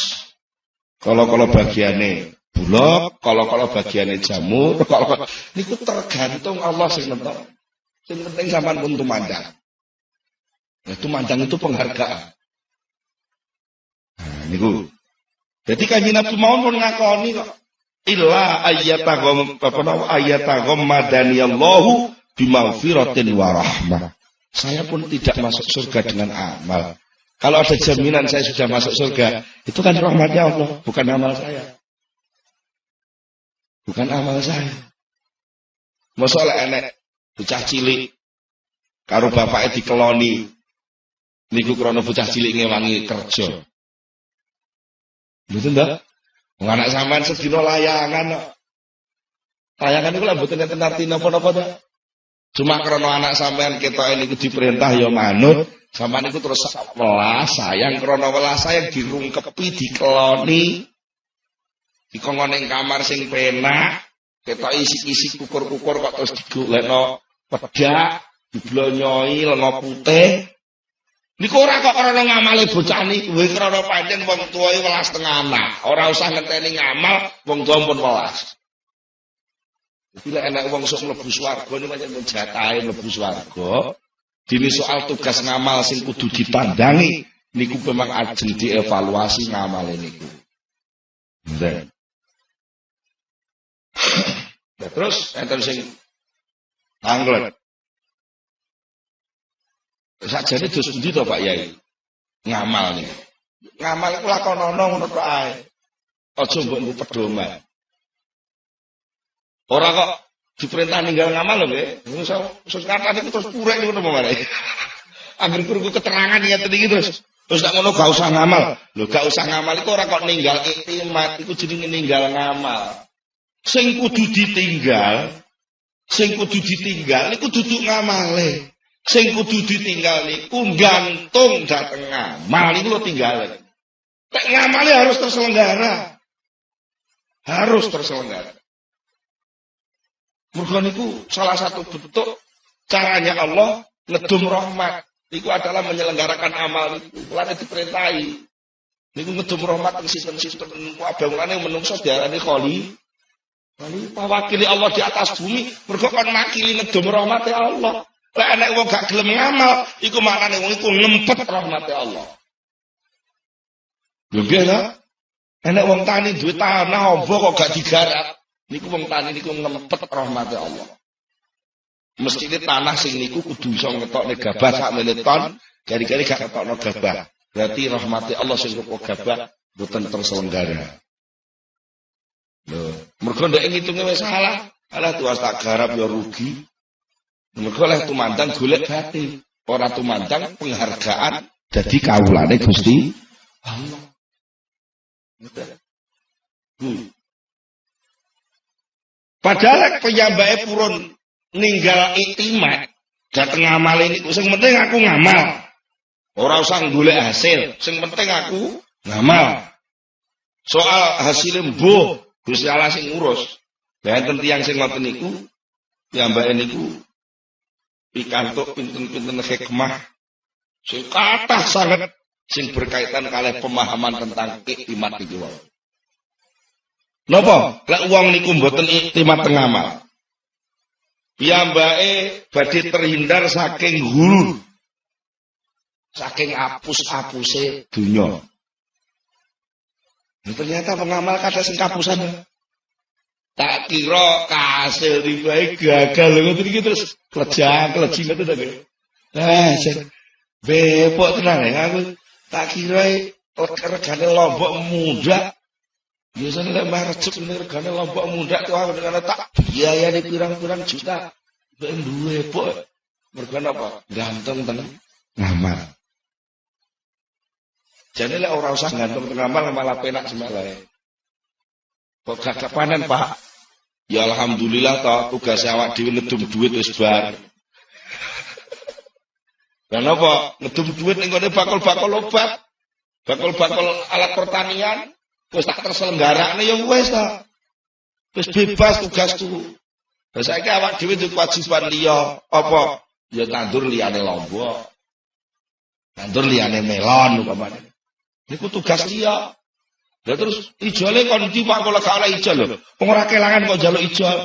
Speaker 1: kalau bagiannya bulog, kalau bagiannya jamur, niku tergantung Allah sing nentok. Sing penting sampean pun tumandang. Ya tumandang itu penghargaan. Nah, niku. Jadi kanjeng Nabi mawon pun ngakoni kok. Illa ayyatagom madaniyallahu bimaghfiratin wa rahmah. Saya pun tidak masuk surga dengan amal. Kalau ada jaminan saya sudah masuk surga, itu kan rahmatnya Allah, bukan amal saya. Bukan amal saya. Masalah enek bocah cilik karo bapake dikeloni. Niku krana bocah cilik ngewangi kerja. Betul ndak? Wong anak sampean sedina layangan kok. Layangan niku lak mboten enten arti napa-napa ta. Cuma krana anak sampean ketoke niku diperintah ya manut. Sampeyan niku terus welas sayang krana welas sayang dirungkepi dikeloni dikongkon ning kamar sing penak ketok isi-isi kukur-kukur kok terus digolekno
Speaker 2: pedak, diblonyoi lenga putih. Niku ora kok krana ngamale bocah niku, krana pancen wong tuwae welas teng anak. Ora usah ngenteni ngamal, wong tuwa pun welas. Bila enak wong sok mlebu swarga niku pancen jatahe mlebu swarga. Dene soal tugas ngamal sing kudu ditandangi niku memang ajeng dievaluasi ngamale niku. Nggih. Nah, terus enten sing anglet. Sakjane dos endi to Pak Yai? Ngamal niku. Ngamal iku lakonono ngono tok ae. Aja mbok nggo pedoman. Ora kok diperintah ninggal ngamal lho nggih. Wis ngathane iku terus purek niku napa marek. Angger krungu keterangan ngeten iki terus tak ngono gak usah ngamal. Lho gak usah ngamal iku ora kok ninggal iktimat, iku jenenge ninggal ngamal. Sing kudu ditinggal niku dudu ngamale. Sing kudu ditinggal niku gantung dateng ngamal niku lho tinggal. Nek ngamale harus terselenggara. Harus terselenggara. Mergo niku salah satu bentuk caranya Allah ngedum rahmat. Niku adalah menyelenggarakan amal niku. Lan diperintahi. Niku ngedum rahmat ing sistem-sistem kabeh mulane menungso diarani kholi. Kholi wakili Allah di atas bumi, mergo kon makili ngedum rahmate Allah. Lek nek wong gak gelem ngamal, iku maknane wong iku ngempet rahmate Allah. Lho piye ta? Enek wong tani duwe tanah amba kok gak digarap. Niku wong tani niku ngempet rahmate Allah. Mestine tanah sing niku kudu iso ngetokne gabah sak meleton, gari-gari gak ngetokno gabah. Berarti rahmate Allah sing rupa gabah boten terselenggara. Lho, mergo ndek ngitunge wis salah. Alah tuwas tak garap ya rugi. Mergo leh tumandang golek batin, ora tumandang penghargaan dadi kawulane Gusti Allah. Padahal piyambake purun ninggal iktimat dateng ngamal ini. Sing penting aku ngamal. Ora usah golek hasil. Sing penting aku ngamal. Soal hasil mbuh Gusti Allah sing ngurus. Lah enten tiyang sing ngoten niku piyambake niku pikantuk pinten-pinten hikmah sing kathah sanget sing berkaitan kalih pemahaman tentang iktimat iki wae. Napa? Lek wong niku mboten iktimat teng ngamal. Piyambake badhe terhindar saking hulu. Saking apus-apuse dunya. Ternyata pengamal kata sing kapusan. Tak kira kasil ribae gagal ngoten iki terus klejang-kleji ngoten to nggih. Sing bepok tenan ya aku tak kira regane lombok mudak. Biasane lek mbah recep regane lombok mudak tuh aku tak biayane pirang-pirang juta. Mbek duwe pok. Mergo apa? Ganteng tenan ngamal. Jadi lek ora usah gantung teng ngamal malah penak semalae. Kok gak panen, Pak? Ya alhamdulillah toh tugas awak dhewe ngedum duit wis bar. Lah napa? Ngedum duit ning gone bakul-bakul obat, bakul-bakul alat pertanian wis tak terselenggarakne ya wis ta. Wis bebas tugasku. Lah saiki awak dhewe duwe kewajiban liya apa? Ya tandur liyane lombok. Tandur liyane melon umpamane. Niku tugas liya. Lah terus ijole kon ndi Pak kok gak oleh ijol lho. Wong ora kelangan kok njaluk ijol.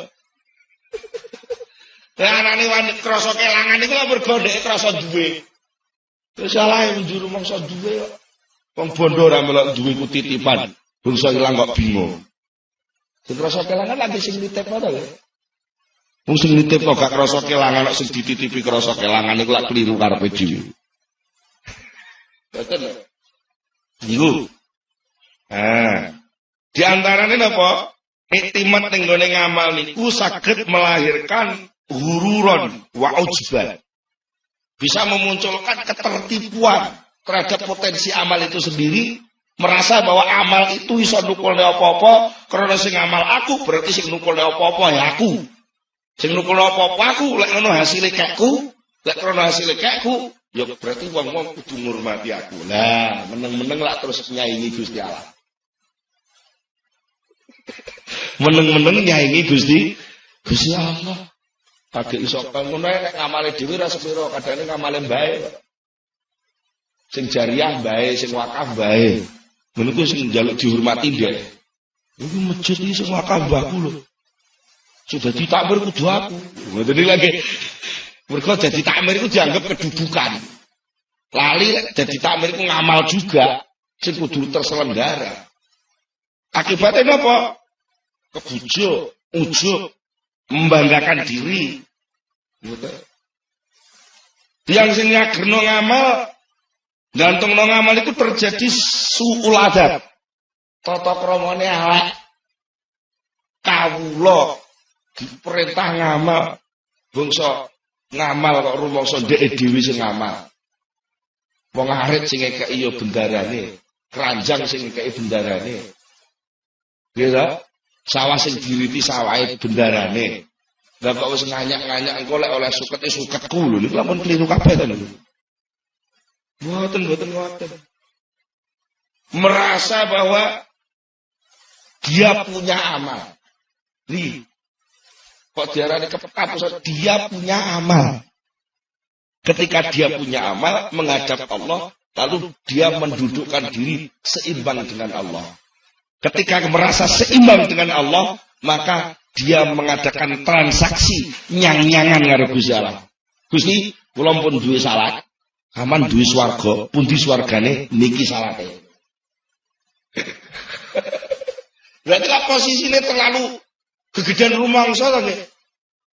Speaker 2: Lah anane wani krasa kelangan iku lho mergo dhek krasa duwe. Terus salah njuru mangsa duwe kok. Wong bondo ora melok duwe ku titipan. Bangsa ilang kok bingung. Sing krasa kelangan lagi sing nitip ngono lho. Wong sing nitip kok gak krasa kelangan kok sing dititipi krasa kelangan iku lak kliru karepe dhewe. Betul lho. Niku. Di antarane napa? Iktimat ning gone ngamal niku saged melahirkan hururon wa ujban. Bisa memunculkan ketertipuan terhadap potensi amal itu sendiri, merasa bahwa amal itu iso nukulne apa-apa, karena sing amal aku berarti sing nukulne apa-apa ya aku. Sing nukulne apa-apa aku, lek ngono hasile kekku, lek krana hasile kekku, ya berarti wong-wong kudu ngurmati aku. Lah, meneng-meneng lak terus nyaingi Gusti Allah. Meneng-meneng nyaingi Gusti Allah. Kagek iso ngono nek ngamale dhewe ra sepiro, kadane ngamale bae. Sing jariah bae, sing wakaf bae. Ngono ku sing njaluk dihormati ndek. Iku masjid iki sing wakaf mbahku lho. Sudah ditakmir kudu aku. Ngoten iki lagi. Mergo dadi takmir iku dianggap kedudukan. Lali dadi takmir iku ngamal juga, sing kudu terselenggara. Akibatnya napa? Kebujuk, ujub, membanggakan diri. Yang sing nyagerno ngamal, gantungno ngamal itu terjadi suul adab. Tata kramane elek. Kawula diperintah ngamal, bangsa ngamal kok rumangsa ndeke dhewe sing ngamal. Wong arit sing ngekeki ya bendarane, keranjang sing ngekeki bendarane. Nggih sawah sing diriti sawahe bendarane. Lah kok wis nganyak-nganyak engko lek oleh sukete suketku lho niku lamun kliru kabeh to lho. Mboten ngoten. Merasa bahwa dia punya amal. Nih. Kok diarani kepethap dia punya amal. Ketika dia punya amal menghadap Allah, lalu dia mendudukkan diri seimbang dengan Allah. Ketika merasa seimbang dengan Allah, maka dia mengadakan transaksi nyang-nyangan karo Gusti Allah. Gusti, kula pun duwe salat, aman duwe swarga, pundi swargane niki salate. Berarti lah posisinya terlalu kegedean rumangsa to nggih.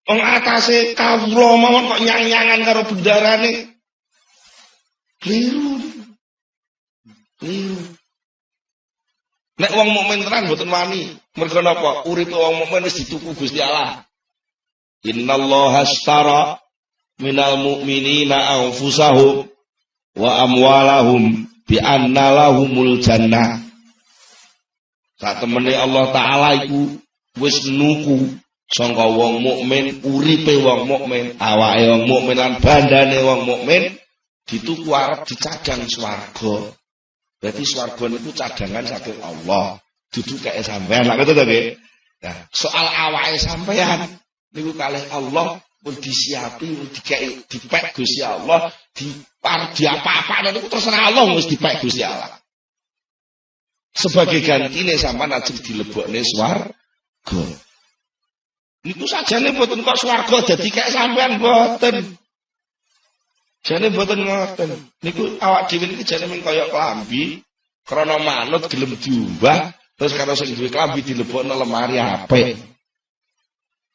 Speaker 2: Wong atase kawula mawon kok nyang-nyangan karo bendarane. Kliru. Nek wong mukmin tenan mboten wani. Mergo napa? Uripe wong mukmin wis dituku Gusti Allah. Innallaha ashtara minal mu'minina anfusahum wa amwalahum bi anna lahumul jannah. Sak temene Allah taala iku wis nuku sangka wong mukmin, uripe wong mukmin, awake wong mukmin lan bandane wong mukmin dituku arep dicadang swarga. Berarti swarga niku cadangan saking Allah, dudu kaya sampean. Lha ngoten to nggih. Nah, soal awake sampean niku kalih Allah pun disiapi, pun dikei dipek Gusti Allah, di apa-apa niku terserah Allah wis dipek Gusti Allah. Sebagai gantine sampean ajeng dilebokne swarga. Niku sajane mboten kok swarga dadi kaya sampean mboten. Jane mboten ngoten. Niku awak dhewe niki jane mung kaya klambi, krana manut gelem diumbah, terus karo sing duwe klambi dilebokno lemari apik.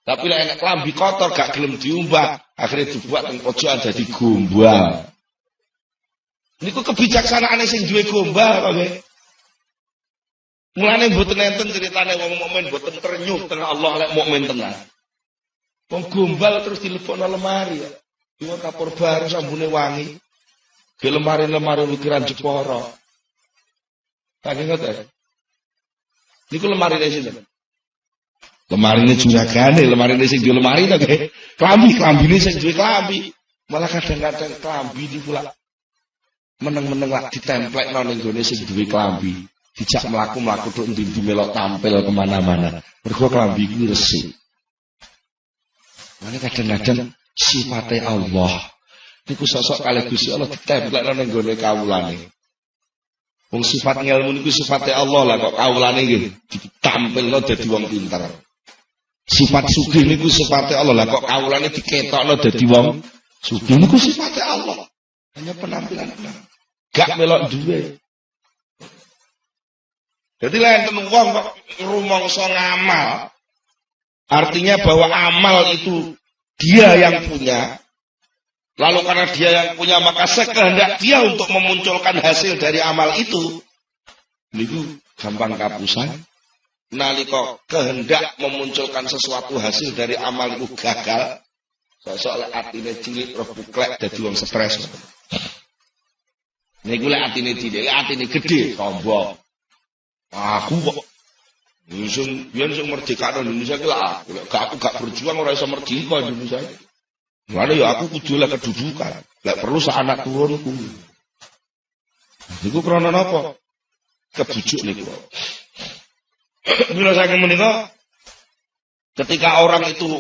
Speaker 2: Tapi lek enek klambi kotor gak gelem diumbah, akhirnya dibuat teng pojokan dadi gombal. Niku kebijaksanaane sing duwe gombal kok nggih. Mulane mboten enten critane wong mukmin mboten ternyuh teng Allah lek mukmin tenan. Wong gombal terus dilebokno lemari. Iku kapur baru sambune wangi. Ke lemari-lemari ukiran Jepara. Tak ngoten. Niku lemarine sinten? Lemarine juragane, lemarine sing duwe lemari to nggih. Klambine sing duwe klambi. Malah kadang-kadang klambi niku lak meneng-meneng lak ditemplekno ning gone sing duwe klambi. Dijak mlaku-mlaku tok ndi-ndi melok tampil kemana-mana. Mergo klambi iki resik. Mane kadang-kadang sifate Allah niku sosok kalih Gusti Allah ditemplekno ning gone kawulane. Wong sifat ngelmu niku sifate Allah lah kok kawulane nggih ditampilno dadi wong pinter. Sifat sugih niku sifate Allah lah kok kawulane diketokno dadi wong sugih niku sifate Allah. Hanya penampilan gak melok duwe. Jadi lain enten wong kok rumangsa ngamal. Artinya bahwa amal itu dia yang punya. Lalu karena dia yang punya maka sekehendak dia untuk memunculkan hasil dari amal itu. Niku gampang kapusan. Nalika kehendak memunculkan sesuatu hasil dari amal itu gagal. Soalnya atine cilik roh buklek dadi wong stres. Niku lek atine cilik, atine gede sombong. Aku kok biyen sing merdeka Indonesia ki lah, aku gak berjuang ora iso merdeka Indonesia. Mulane ya aku kudu lek kedudukan, lek perlu sak anak turunku. Niku krana napa? Kebujuk niku. Mila saking menika ketika orang itu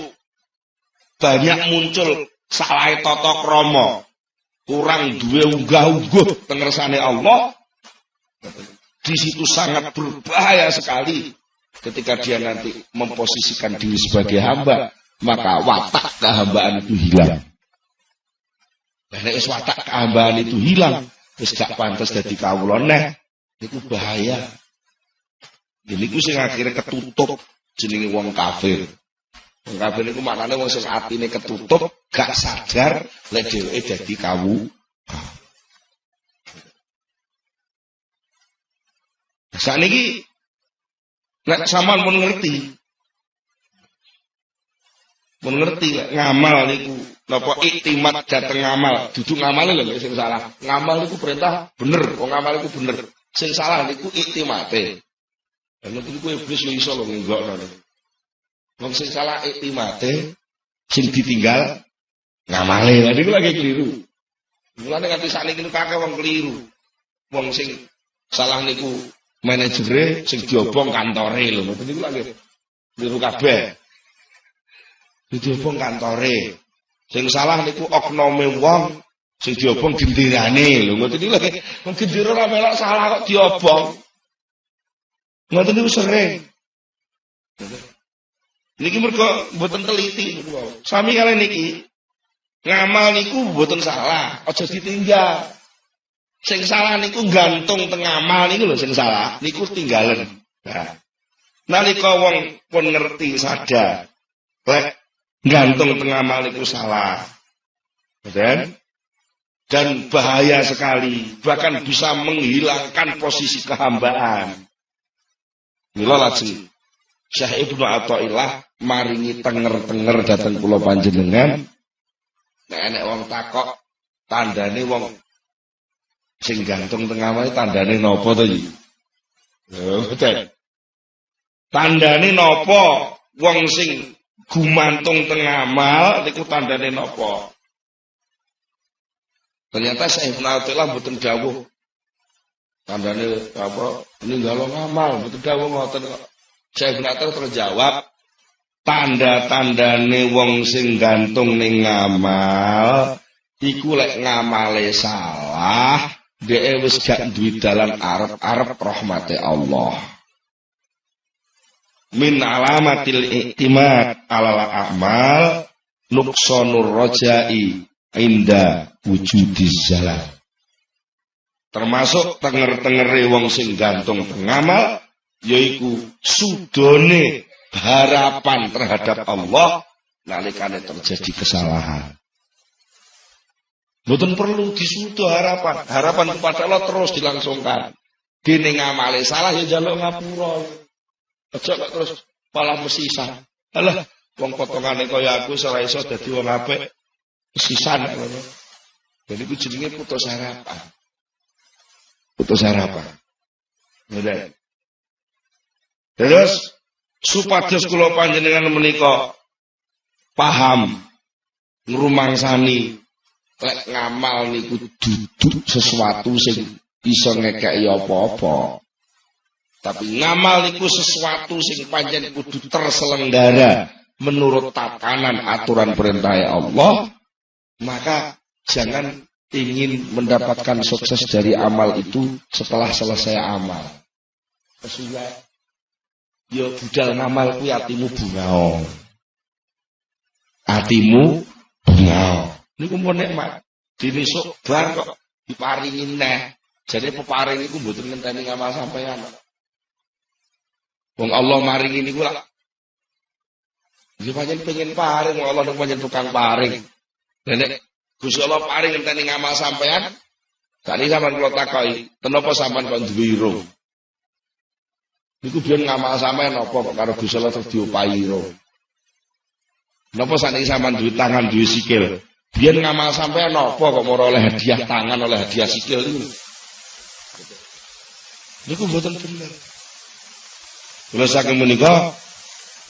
Speaker 2: banyak muncul salah tata krama, kurang duwe unggah-ungguh tengersane Allah. Di situ sangat berbahaya sekali ketika dia nanti memposisikan diri sebagai hamba, maka watak kehambaan itu hilang. Nah, nek watak kehambaan itu hilang, wis gak pantes dadi kawula neh, niku bahaya. Niku sing akhire ketutup jenenge wong kafir. Wong kafir niku maknane wong sing atine ketutup, gak sadar lek dheweke dadi kawula. Sakniki nek sampean pun ngerti ngamal niku napa iktimat dateng ngamal, duduk ngamal lho sing salah. Ngamal niku perintah bener, wong ngamal niku bener. Sing salah niku iktimate. Lha niku iblis yo iso lho nggokno. Wong sing salah iktimate, sing ditinggal ngamale. Lha niku lagi keliru. Mulane nganti sakniki niku akeh wong keliru. Wong sing salah niku manajere, sing diobong kantore lho. Niku lagi keliru kabeh. Diobong kantore. Sing salah niku oknome wong sing diobong gendirane lho. Ngoten niku lagi wong gendira ora melok salah kok diobong. Ngoten niku sering. Niki mergo mboten teliti niku. Sami kalian niki ngamal niku mboten salah, aja ditinggal. Sing salah niku gantung teng ngamal niku lho sing salah, niku tinggalen. Nah, nalika wong pun ngerti sadar, lek gantung teng ngamal niku salah. Dan bahaya sekali, bahkan bisa menghilangkan posisi kehambaan. Mila lajeng Syekh Ibnu Athaillah maringi tenger-tenger dateng kula panjenengan. Nek enek wong takok tandane wong sing gantung teng ngamal tandane napa to iki? Lho, betul. Tandane napa wong sing gumantung teng ngamal niku tandane napa? Ternyata Syekh Ibnu Athaillah mboten dawuh tandane apa ninggalo ngamal, mboten dawuh ngoten kok. Syekh Ibnu Athaillah terjawab, tanda-tandane wong sing gantung ning ngamal iku lek ngamale salah, dhek wis gak duwe dalan arep-arep rahmate Allah. Min alamatil i'timad alal a'mal nuqsanur raja'i inda wujudiz zalal. Termasuk tenger-tengere wong sing gantung ngamal yaiku sudone harapan terhadap Allah nalikane terjadi kesalahan. Mboten perlu disudo harapan kepada Allah terus dilangsungkan. Dene ngamale salah ya njaluk ngapura. Aja kok terus malah mesisan. Alah, wong potongane kaya aku ora iso dadi wong apik. Mesisan ngono. Jadi ku jenenge putus harapan. Putus harapan. Nggih. Terus supados kula panjenengan menika paham ngrumangsani lek ngamal niku duduk sesuatu sing iso ngekeki apa-apa. Tapi ngamal niku sesuatu sing pancen kudu terselenggara menurut tatanan aturan perintah Allah, maka jangan ingin mendapatkan sukses dari amal itu setelah selesai amal. Kesuwen ya budal ngamal kuwi atimu bungao. Atimu bungao. Niku mun nikmat. Dinesuk bar kok diparingi neh. Jadi peparing iku mboten ngenteni ngamal sampeyan. Wong Allah maringi niku lak. Nggih pancen pengen paring, wong Allah niku pancen tukang paring. Nek Gusti Allah paring ngenteni ngamal sampeyan, sakniki sampean kula takoki, kenapa sampean kok duwe irung? Niku biyen ngamal sampean apa kok karo Gusti Allah terus diopahi irung? Napa sakniki sampean duwe tangan, duwe sikil? Biyen ngamal sampean apa kok ora oleh hadiah tangan, oleh hadiah sikil niku? Niku mboten bener. Kula saking menika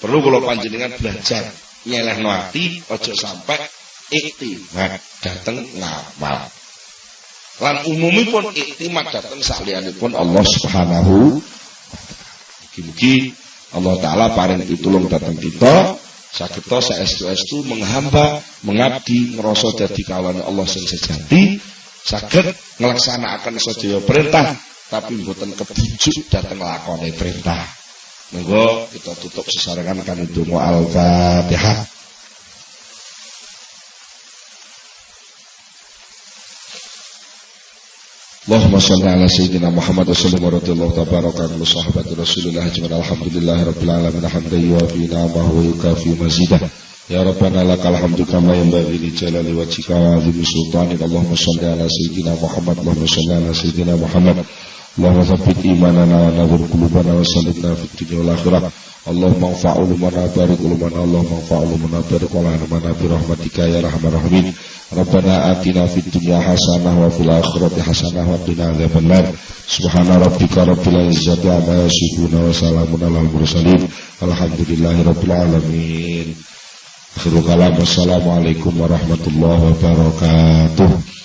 Speaker 2: perlu kula panjenengan belajar nyelehno ati, aja sampai iktimat dateng ngamal. Lan umumipun iktimat dateng sakliyanipun Allah Subhanahu. Mugi-mugi Allah Ta'ala paring pitulung dateng kita Sageta saestu-estu menghamba, mengabdi, ngrasa dadi kawane Allah sing sejati, saged nglaksanakaken sedaya perintah tapi mboten kebijuk dhateng lakone perintah. Monggo kita tutup sesarengan kanthi donga Al-Fatihah. Allahumma shalli ala sayyidina Muhammad wa sallim wa radhiyallahu tabaraka an sahabati Rasulillah ajma'in alhamdulillahirabbil alamin hamdan yuwafi ni'amahu wa yukafi mazidah. Ya Rabbana lakal hamdu kama yanbaghi li jalali wajhika wa 'azimi sultanik. Allahumma shalli ala sayyidina Muhammad. Allahumma shalli ala sayyidina Muhammad. Allahumma tsabbit imanana wa nawwir qulubana wa saddidna fid dunya wal akhirah. Allahumma anfa'u lana barik ulumana. Allahumma anfa'u lana barik ulumana bi rahmatika ya arhamar rahimin. Rabbana atina fid dunya hasanah wa fil akhirati hasanah wa qina adzabannar. Subhana rabbika rabbil izzati amma yasifun wa salamun alal mursalin. Alhamdulillahi rabbil alamin. Akhirul kalam. Wassalamualaikum warahmatullahi wabarakatuh.